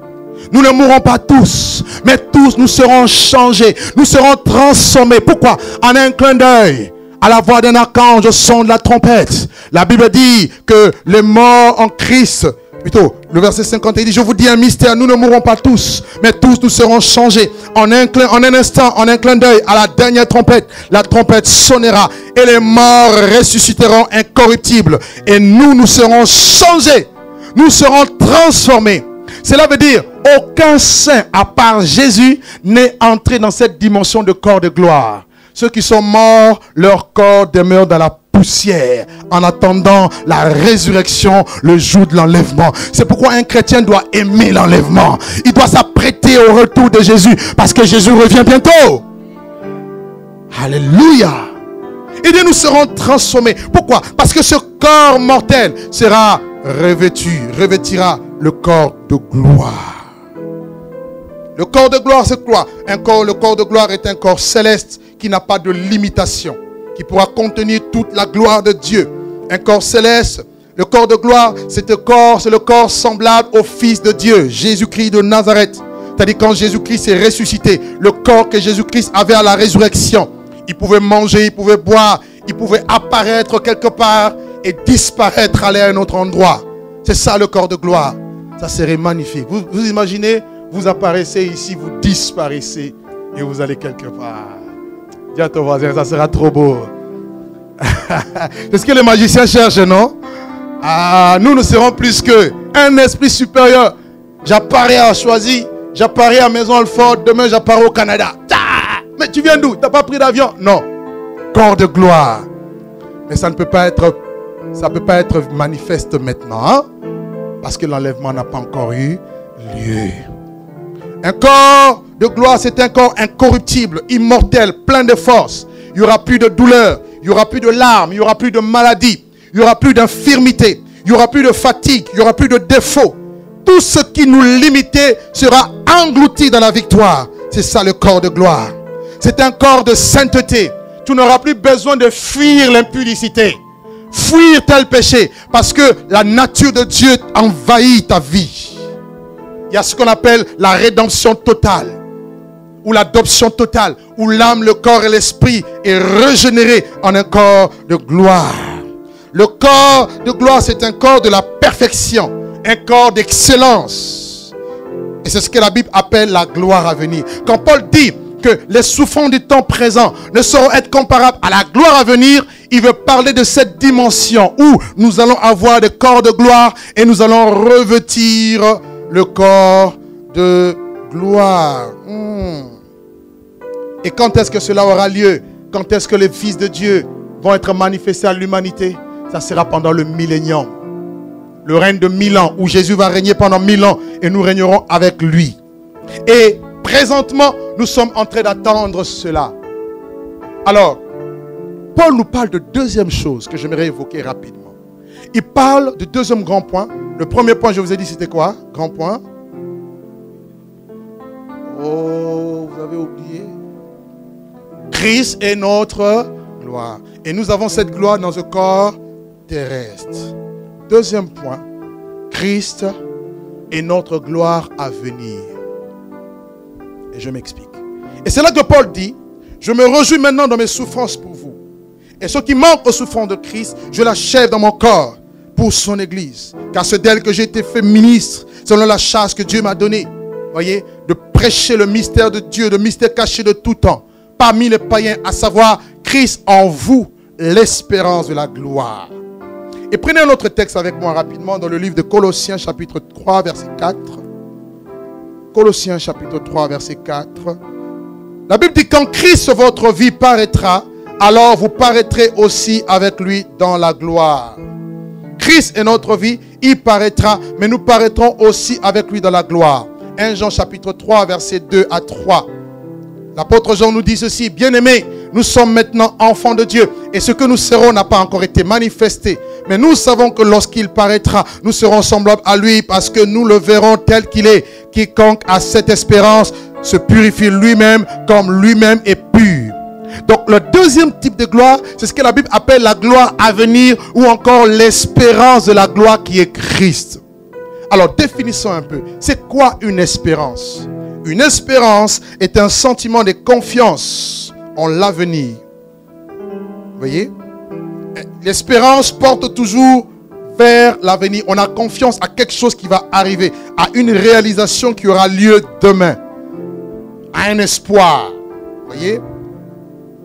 nous ne mourrons pas tous, mais tous nous serons changés, nous serons transformés. Pourquoi? En un clin d'œil, à la voix d'un archange, au son de la trompette. La Bible dit que les morts en Christ, plutôt, le verset 50, il dit, je vous dis un mystère, nous ne mourrons pas tous, mais tous nous serons changés. En un instant, en un clin d'œil, à la dernière trompette, la trompette sonnera et les morts ressusciteront incorruptibles. Et nous serons changés, nous serons transformés. Cela veut dire, aucun saint, à part Jésus, n'est entré dans cette dimension de corps de gloire. Ceux qui sont morts, leur corps demeure dans la poussière en attendant la résurrection, le jour de l'enlèvement. C'est pourquoi un chrétien doit aimer l'enlèvement. Il doit s'apprêter au retour de Jésus parce que Jésus revient bientôt. Alléluia. Et nous serons transformés. Pourquoi? Parce que ce corps mortel sera revêtira le corps de gloire. Le corps de gloire, c'est quoi? Le corps de gloire est un corps céleste qui n'a pas de limitation, qui pourra contenir toute la gloire de Dieu. Un corps céleste Le corps de gloire, c'est le corps semblable au Fils de Dieu, Jésus-Christ de Nazareth. C'est-à-dire quand Jésus-Christ est ressuscité, le corps que Jésus-Christ avait à la résurrection, il pouvait manger, il pouvait boire, il pouvait apparaître quelque part et disparaître, aller à un autre endroit. C'est ça le corps de gloire. Ça serait magnifique. Vous imaginez, vous apparaissez ici, vous disparaissez et vous allez quelque part. Dis à ton voisin, ça sera trop beau. C'est ce que les magiciens cherchent, non? Ah, nous serons plus qu'un esprit supérieur. J'apparais à Choisy, j'apparais à Maison-Alfort, demain j'apparais au Canada. Mais tu viens d'où? Tu n'as pas pris d'avion? Non. Corps de gloire. Mais ça ne peut pas être, manifeste maintenant, hein? Parce que l'enlèvement n'a pas encore eu lieu. Un corps de gloire, c'est un corps incorruptible, immortel, plein de force. Il n'y aura plus de douleur, il n'y aura plus de larmes, il n'y aura plus de maladie, il n'y aura plus d'infirmité, il n'y aura plus de fatigue, il n'y aura plus de défaut. Tout ce qui nous limitait sera englouti dans la victoire. C'est ça le corps de gloire. C'est un corps de sainteté. Tu n'auras plus besoin de fuir l'impudicité, fuir tel péché, parce que la nature de Dieu envahit ta vie. Il y a ce qu'on appelle la rédemption totale, ou l'adoption totale, où l'âme, le corps et l'esprit est régénéré en un corps de gloire. Le corps de gloire, c'est un corps de la perfection, un corps d'excellence. Et c'est ce que la Bible appelle la gloire à venir. Quand Paul dit que les souffrances du temps présent ne sauront être comparables à la gloire à venir, il veut parler de cette dimension où nous allons avoir des corps de gloire et nous allons revêtir le corps de gloire. Et quand est-ce que cela aura lieu? Quand est-ce que les fils de Dieu vont être manifestés à l'humanité? Ça sera pendant le millénium. Le règne de 1000 ans, où Jésus va régner pendant 1000 ans et nous régnerons avec lui. Et présentement, nous sommes en train d'attendre cela. Alors, Paul nous parle de deuxième chose que j'aimerais évoquer rapidement. Il parle du deuxième grand point. Le premier point, je vous ai dit, c'était quoi? Grand point. Oh, vous avez oublié. Christ est notre gloire. Et nous avons cette gloire dans ce corps terrestre. Deuxième point. Christ est notre gloire à venir. Et je m'explique. Et c'est là que Paul dit, je me réjouis maintenant dans mes souffrances pour vous. Et ce qui manque aux souffrances de Christ, je l'achève dans mon corps pour son Église. Car c'est d'elle que j'ai été fait ministre, selon la charge que Dieu m'a donnée. Voyez, de prêcher le mystère de Dieu, le mystère caché de tout temps, parmi les païens, à savoir Christ en vous, l'espérance de la gloire. Et prenez un autre texte avec moi rapidement dans le livre de Colossiens chapitre 3 verset 4. Colossiens chapitre 3 verset 4. La Bible dit, quand Christ votre vie paraîtra, alors vous paraîtrez aussi avec lui dans la gloire. Christ est notre vie, il paraîtra, mais nous paraîtrons aussi avec lui dans la gloire. 1 Jean chapitre 3 verset 2 à 3. L'apôtre Jean nous dit ceci, bien-aimés, nous sommes maintenant enfants de Dieu et ce que nous serons n'a pas encore été manifesté. Mais nous savons que lorsqu'il paraîtra, nous serons semblables à lui parce que nous le verrons tel qu'il est. Quiconque a cette espérance se purifie lui-même comme lui-même est pur. Donc le deuxième type de gloire, c'est ce que la Bible appelle la gloire à venir ou encore l'espérance de la gloire qui est Christ. Alors définissons un peu, c'est quoi une espérance? Une espérance est un sentiment de confiance en l'avenir. Vous voyez? L'espérance porte toujours vers l'avenir. On a confiance à quelque chose qui va arriver, à une réalisation qui aura lieu demain, à un espoir. Vous voyez?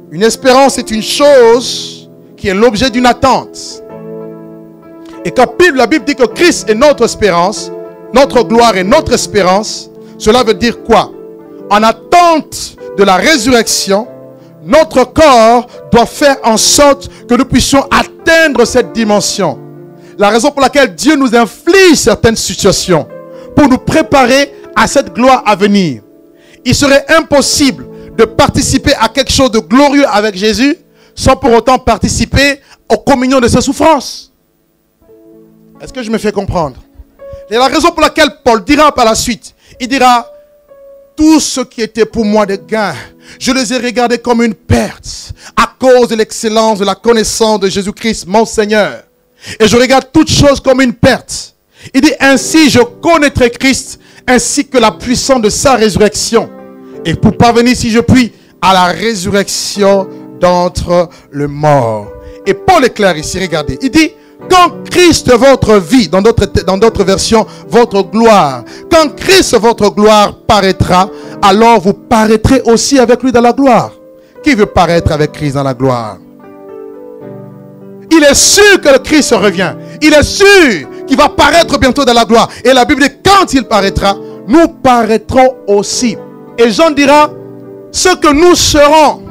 Une espérance est une chose qui est l'objet d'une attente. Et quand la Bible dit que Christ est notre espérance, notre gloire est notre espérance, cela veut dire quoi? En attente de la résurrection, notre corps doit faire en sorte que nous puissions atteindre cette dimension. La raison pour laquelle Dieu nous inflige certaines situations, pour nous préparer à cette gloire à venir. Il serait impossible de participer à quelque chose de glorieux avec Jésus sans pour autant participer aux communions de ses souffrances. Est-ce que je me fais comprendre? Et la raison pour laquelle Paul dira par la suite, il dira, tout ce qui était pour moi des gains, je les ai regardés comme une perte à cause de l'excellence de la connaissance de Jésus-Christ, mon Seigneur. et je regarde toutes choses comme une perte. Il dit, ainsi je connaîtrai Christ, ainsi que la puissance de sa résurrection. Et pour parvenir, si je puis, à la résurrection d'entre les morts. Et Paul est clair ici, regardez. Il dit, quand Christ votre vie, dans d'autres versions, votre gloire, quand Christ votre gloire paraîtra, alors vous paraîtrez aussi avec lui dans la gloire. Qui veut paraître avec Christ dans la gloire? Il est sûr que le Christ revient. Il est sûr qu'il va paraître bientôt dans la gloire. Et la Bible dit, quand il paraîtra, nous paraîtrons aussi. Et Jean dira, ce que nous serons,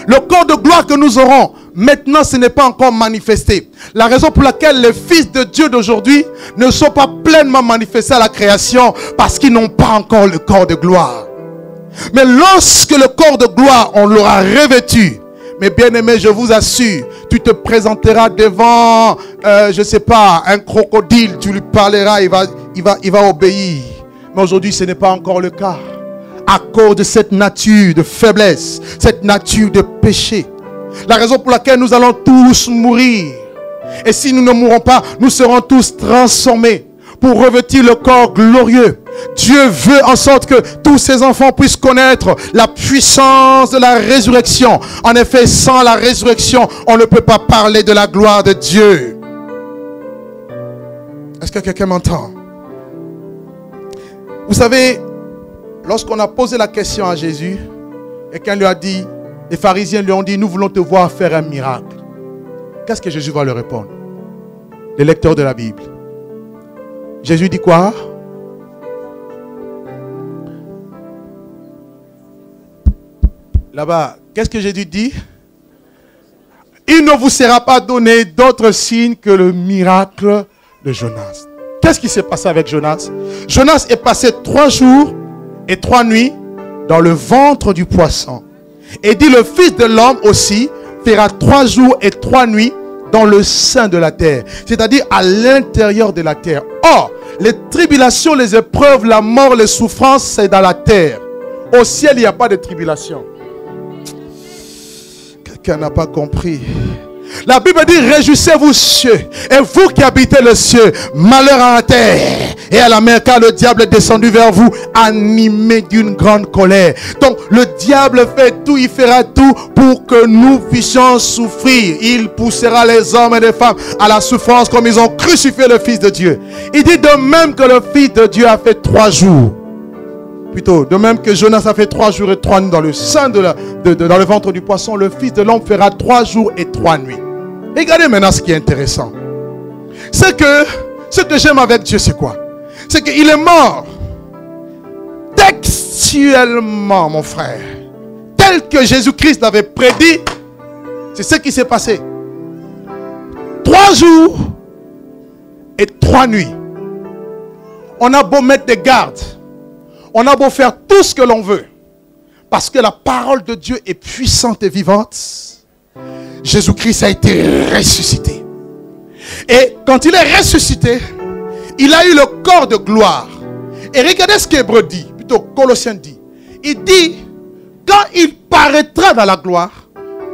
le corps de gloire que nous aurons, maintenant ce n'est pas encore manifesté. La raison pour laquelle les fils de Dieu d'aujourd'hui ne sont pas pleinement manifestés à la création, parce qu'ils n'ont pas encore le corps de gloire. Mais lorsque le corps de gloire, on l'aura revêtu, mes bien-aimés, je vous assure, tu te présenteras devant, je ne sais pas, un crocodile, tu lui parleras, il va obéir. Mais aujourd'hui, ce n'est pas encore le cas. À cause de cette nature de faiblesse, cette nature de péché. La raison pour laquelle nous allons tous mourir. Et si nous ne mourrons pas, nous serons tous transformés pour revêtir le corps glorieux. Dieu veut en sorte que tous ses enfants puissent connaître la puissance de la résurrection. En effet, sans la résurrection, on ne peut pas parler de la gloire de Dieu. Est-ce que quelqu'un m'entend? Vous savez, lorsqu'on a posé la question à Jésus, et quelqu'un lui a dit, les pharisiens lui ont dit, nous voulons te voir faire un miracle. Qu'est-ce que Jésus va leur répondre? Les lecteurs de la Bible. Jésus dit quoi? Là-bas, qu'est-ce que Jésus dit? Il ne vous sera pas donné d'autre signe que le miracle de Jonas. Qu'est-ce qui s'est passé avec Jonas? Jonas est passé 3 jours et 3 nuits dans le ventre du poisson. Et dit, le Fils de l'homme aussi fera 3 jours et 3 nuits dans le sein de la terre. C'est-à-dire à l'intérieur de la terre. Or, les tribulations, les épreuves, la mort, les souffrances, c'est dans la terre. Au ciel, il n'y a pas de tribulation. Quelqu'un n'a pas compris. La Bible dit, réjouissez-vous cieux, et vous qui habitez le ciel, malheur à la terre et à la mer, car le diable est descendu vers vous, animé d'une grande colère. Donc le diable fait tout, il fera tout pour que nous puissions souffrir. Il poussera les hommes et les femmes à la souffrance comme ils ont crucifié le Fils de Dieu. Il dit de même que le Fils de Dieu a fait 3 jours. Plutôt, de même que Jonas a fait 3 jours et 3 nuits dans le sein dans le ventre du poisson, le Fils de l'homme fera 3 jours et 3 nuits. Regardez maintenant ce qui est intéressant. C'est que ce que j'aime avec Dieu, c'est quoi? C'est qu'il est mort textuellement, mon frère. Tel que Jésus-Christ l'avait prédit, c'est ce qui s'est passé. 3 jours et 3 nuits. On a beau mettre des gardes. On a beau faire tout ce que l'on veut. Parce que la parole de Dieu est puissante et vivante. Jésus-Christ a été ressuscité. Et quand il est ressuscité, il a eu le corps de gloire. Et regardez ce qu'Hébreu dit, plutôt Colossiens dit. Il dit, quand il paraîtra dans la gloire,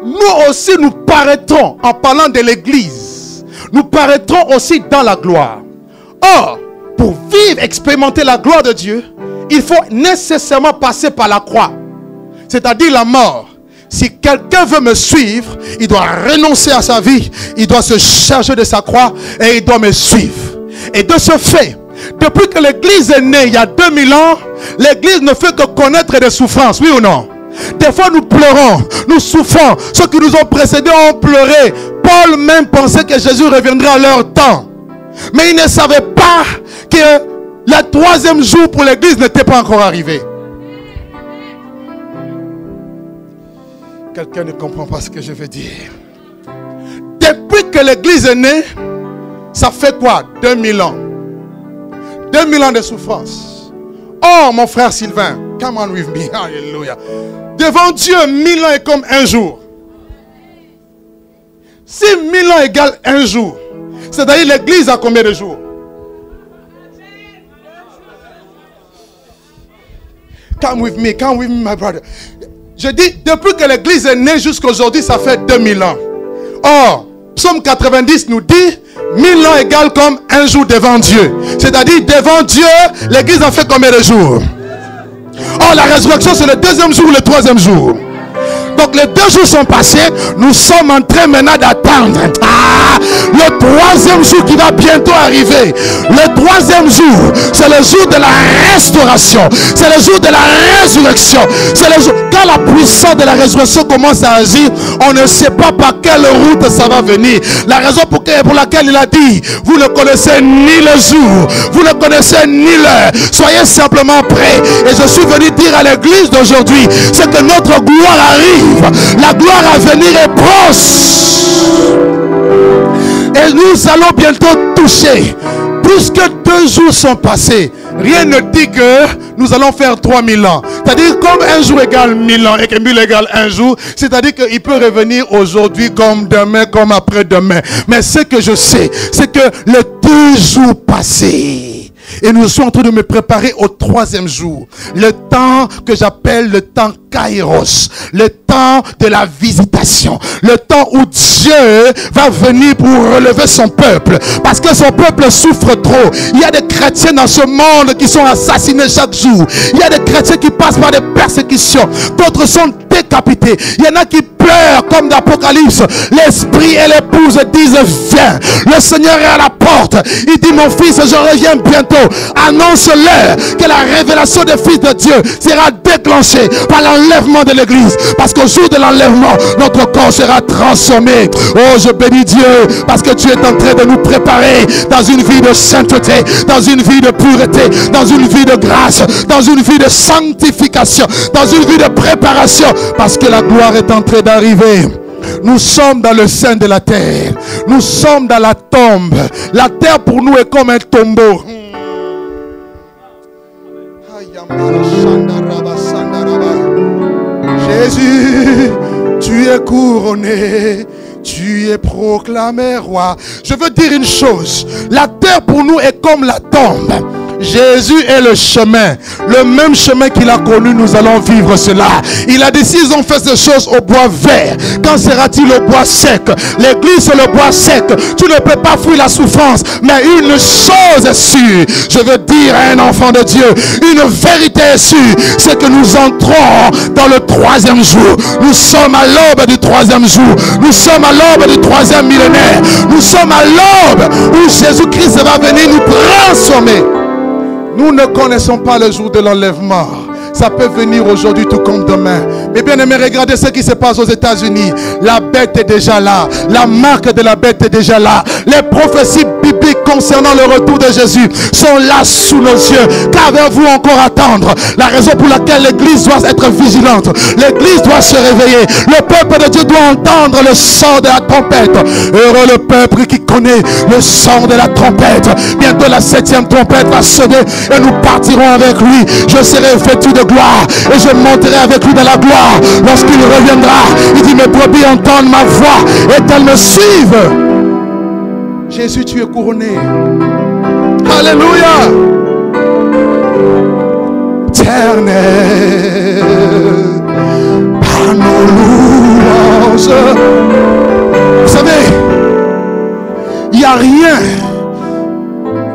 nous aussi nous paraîtrons, en parlant de l'église, nous paraîtrons aussi dans la gloire. Or, pour vivre, expérimenter la gloire de Dieu, il faut nécessairement passer par la croix, c'est-à-dire la mort. Si quelqu'un veut me suivre, il doit renoncer à sa vie, il doit se charger de sa croix et il doit me suivre. Et de ce fait, depuis que l'église est née il y a 2000 ans, l'église ne fait que connaître des souffrances, oui ou non? Des fois nous pleurons, nous souffrons. Ceux qui nous ont précédés ont pleuré. Paul même pensait que Jésus reviendrait à leur temps. Mais il ne savait pas que le 3e jour pour l'église n'était pas encore arrivé. Quelqu'un ne comprend pas ce que je veux dire. Depuis que l'église est née, ça fait quoi? 2000 ans. 2000 ans de souffrance. Oh mon frère Sylvain, come on with me, alléluia. Devant Dieu, 1000 ans est comme un jour. Si 1000 ans égale un jour, c'est-à-dire l'église a combien de jours? Come with me, my brother. Je dis, depuis que l'église est née jusqu'à aujourd'hui, ça fait 2000 ans. Or, Psaume 90 nous dit, 1000 ans égale comme un jour devant Dieu. C'est-à-dire, devant Dieu, l'église en fait combien de jours? Oh, la résurrection, c'est le deuxième jour ou le troisième jour? Donc les 2 jours sont passés. Nous sommes en train maintenant d'attendre le troisième jour qui va bientôt arriver. Le troisième jour, c'est le jour de la restauration. C'est le jour de la résurrection. C'est le jour quand la puissance de la résurrection commence à agir. On ne sait pas par quelle route ça va venir. La raison pour laquelle il a dit, vous ne connaissez ni le jour, vous ne connaissez ni l'heure. Soyez simplement prêts. Et je suis venu dire à l'église d'aujourd'hui, c'est que notre gloire arrive. La gloire à venir est proche. Et nous allons bientôt toucher. Puisque 2 jours sont passés, rien ne dit que nous allons faire 3000 ans. C'est-à-dire comme un jour égale 1000 ans et que 1000 égale un jour, c'est-à-dire qu'il peut revenir aujourd'hui comme demain, comme après-demain. Mais ce que je sais, c'est que les 2 jours passés, et nous sommes en train de me préparer au 3e jour. Le temps que j'appelle le temps Kairos. Le temps de la visitation. Le temps où Dieu va venir pour relever son peuple. Parce que son peuple souffre trop. Il y a des chrétiens dans ce monde qui sont assassinés chaque jour. Il y a des chrétiens qui passent par des persécutions. D'autres sont décapités. Il y en a qui pleurent comme d'Apocalypse. L'esprit et l'épouse disent viens. Le Seigneur est à la porte. Il dit mon fils je reviens bientôt. Annonce-leur que la révélation des fils de Dieu sera déclenchée par l'enlèvement de l'église. Parce qu'au jour de l'enlèvement, notre corps sera transformé. Oh, je bénis Dieu parce que tu es en train de nous préparer dans une vie de sainteté, dans une vie de pureté, dans une vie de grâce, dans une vie de sanctification, dans une vie de préparation. Parce que la gloire est en train d'arriver. Nous sommes dans le sein de la terre. Nous sommes dans la tombe. La terre pour nous est comme un tombeau. Jésus, tu es couronné, tu es proclamé roi. Je veux dire une chose, la terre pour nous est comme la tombe. Jésus est le chemin. Le même chemin qu'il a connu, nous allons vivre cela. Il a dit, s'ils ont fait ces choses au bois vert, quand sera-t-il au bois sec? L'église c'est le bois sec. Tu ne peux pas fuir la souffrance. Mais une chose est sûre. Je veux dire à un enfant de Dieu, une vérité est sûre. C'est que nous entrons dans le 3e jour. Nous sommes à l'aube du 3e jour. Nous sommes à l'aube du 3e millénaire. Nous sommes à l'aube où Jésus-Christ va venir nous transformer. Nous ne connaissons pas le jour de l'enlèvement. Ça peut venir aujourd'hui tout comme demain. Mais bien aimé, regardez ce qui se passe aux États-Unis. La bête est déjà là. La marque de la bête est déjà là. Les prophéties bibliques concernant le retour de Jésus sont là sous nos yeux. Qu'avez-vous encore à attendre? La raison pour laquelle l'église doit être vigilante. L'église doit se réveiller. Le peuple de Dieu doit entendre le son de la trompette. Heureux le peuple qui connaît le son de la trompette. Bientôt la 7e trompette va sonner et nous partirons avec lui. Je serai vêtu de gloire et je monterai avec lui dans la gloire. Lorsqu'il reviendra, il dit mes brebis entendent ma voix et elles me suivent. Jésus, tu es couronné. Alléluia. Éternel, par nos louanges. Vous savez, il n'y a rien.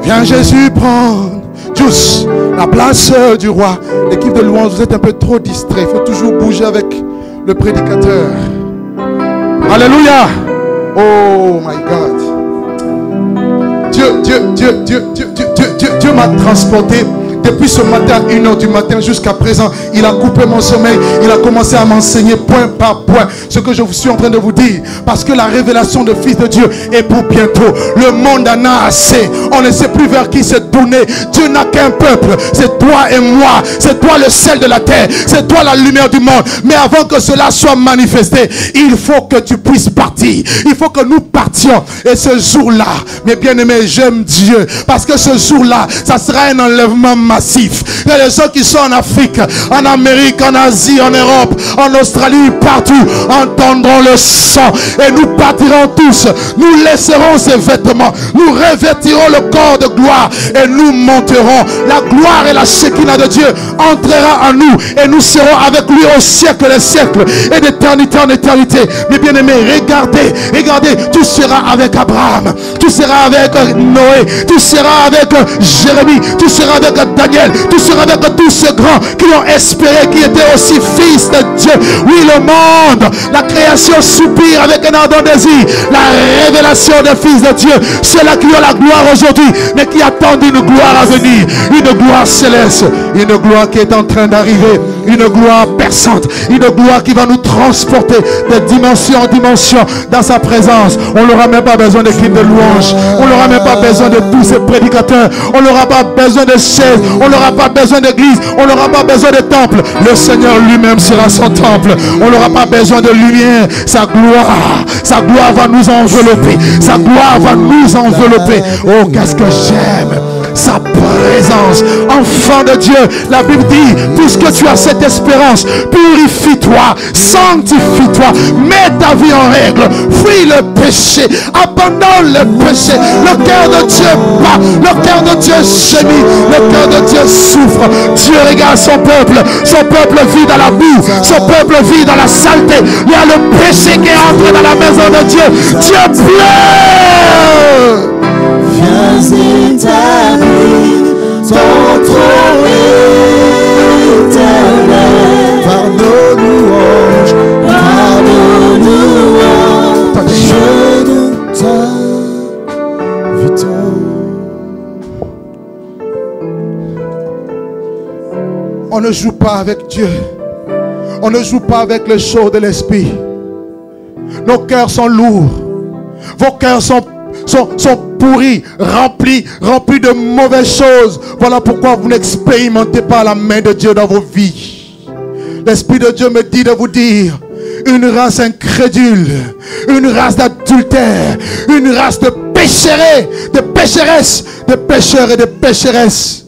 Viens Jésus prendre juste la place du roi. L'équipe de louange, vous êtes un peu trop distrait. Il faut toujours bouger avec le prédicateur. Alléluia. Oh my God. Dieu m'a transporté depuis ce matin, 1h du matin jusqu'à présent. Il a coupé mon sommeil. Il a commencé à m'enseigner point par point ce que je suis en train de vous dire. Parce que la révélation de Fils de Dieu est pour bientôt. Le monde en a assez. On ne sait plus vers qui se tourner. Dieu n'a qu'un peuple. C'est toi et moi. C'est toi le sel de la terre. C'est toi la lumière du monde. Mais avant que cela soit manifesté, il faut que tu puisses partir. Il faut que nous partions. Et ce jour-là, mes bien-aimés, j'aime Dieu. Parce que ce jour-là, ça sera un enlèvement massif. Il y a des gens qui sont en Afrique, en Amérique, en Asie, en Europe, en Australie, partout, entendront le sang. Et nous partirons tous. Nous laisserons ces vêtements. Nous revêtirons le corps de gloire. Et nous monterons. La gloire et la Shekinah de Dieu entrera en nous. Et nous serons avec lui au siècle des siècles. Et d'éternité en éternité. Mes bien-aimés, regardez, regardez. Tu seras avec Abraham. Tu seras avec Noé. Tu seras avec Jérémie. Tu seras avec Daniel. Tu seras avec tous ces grands qui ont espéré, qui étaient aussi fils de Dieu. Oui, le monde, la création soupire avec un ardent désir. La révélation des fils de Dieu. Ceux-là qui ont la gloire aujourd'hui, mais qui attendent une gloire à venir. Une gloire céleste. Une gloire qui est en train d'arriver. Une gloire perçante. Une gloire qui va nous transporter de dimension en dimension dans sa présence. On n'aura même pas besoin d'équipe de louanges. On n'aura même pas besoin de tous ces prédicateurs. On n'aura pas besoin de chaises. On n'aura pas besoin d'église. On n'aura pas besoin de temple. Le Seigneur lui-même sera son temple. On n'aura pas besoin de lumière. Sa gloire va nous envelopper. Sa gloire va nous envelopper. Oh, qu'est-ce que j'aime sa présence. Enfant de Dieu, la Bible dit, puisque tu as cette espérance, purifie-toi, sanctifie-toi, mets ta vie en règle, fuis le péché, abandonne le péché. Le cœur de Dieu bat, le cœur de Dieu gémit, le cœur de Dieu souffre. Dieu regarde son peuple vit dans la boue, son peuple vit dans la saleté. Il y a le péché qui est entré dans la maison de Dieu. Dieu pleure. Viens établir ton trône éternel par nos louanges, je nous t'invitons. On ne joue pas avec Dieu. On ne joue pas avec le jour de l'esprit. Nos cœurs sont lourds. Vos cœurs sont pourris, remplis de mauvaises choses. Voilà pourquoi vous n'expérimentez pas la main de Dieu dans vos vies. L'Esprit de Dieu me dit de vous dire, une race incrédule, une race d'adultère, une race de pécherés, de pécheresses, de pécheurs et de pécheresses.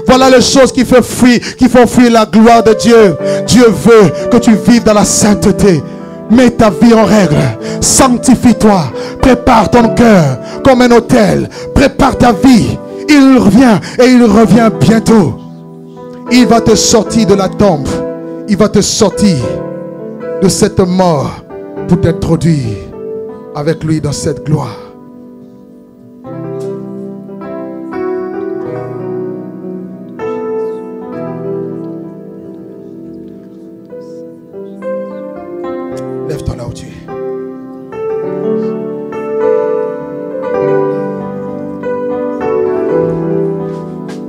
Voilà les choses qui font fuir la gloire de Dieu. Dieu veut que tu vives dans la sainteté. Mets ta vie en règle. Sanctifie-toi. Prépare ton cœur comme un autel. Prépare ta vie. Il revient et il revient bientôt. Il va te sortir de la tombe. Il va te sortir de cette mort pour t'introduire avec lui dans cette gloire. Lève-toi là où tu es.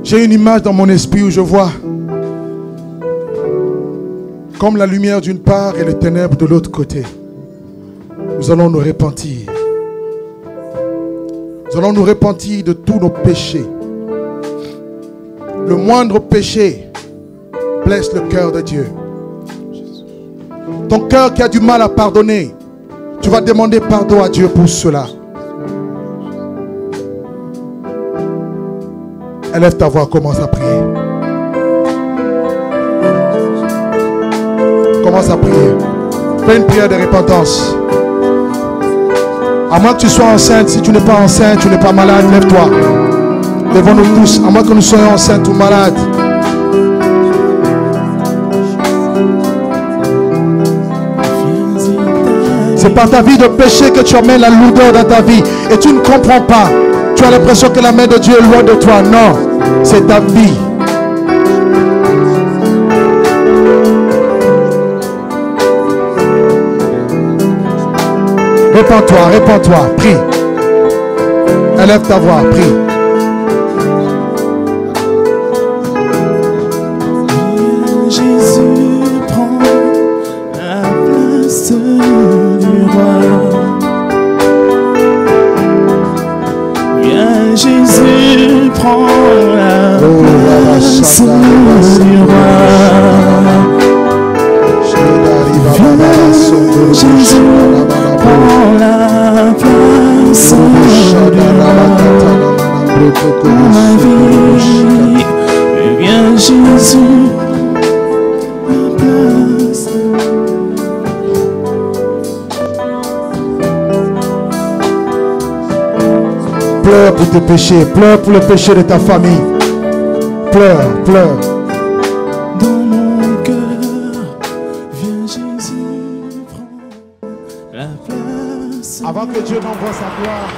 J'ai une image dans mon esprit où je vois comme la lumière d'une part et les ténèbres de l'autre côté. Nous allons nous repentir. Nous allons nous repentir de tous nos péchés. Le moindre péché blesse le cœur de Dieu. Ton cœur qui a du mal à pardonner, tu vas demander pardon à Dieu pour cela. Élève ta voix, commence à prier. Commence à prier. Fais une prière de repentance. À moins que tu sois enceinte, si tu n'es pas enceinte, tu n'es pas malade, lève-toi. Lèvons-nous tous, à moins que nous soyons enceintes ou malades. C'est par ta vie de péché que tu amènes la lourdeur dans ta vie. Et tu ne comprends pas. Tu as l'impression que la main de Dieu est loin de toi. Non, c'est ta vie. Répands-toi, prie. Élève ta voix, prie. Jésus prend la place du roi. Viens, Jésus prend la place du roi. Viens, Jésus prend la place du roi. Ma vie, Jésus, la place. Pleure pour tes péchés, pleure pour le péché de ta famille. Pleure, pleure. Dans mon cœur, viens Jésus, prends la place. Avant que Dieu n'envoie sa gloire,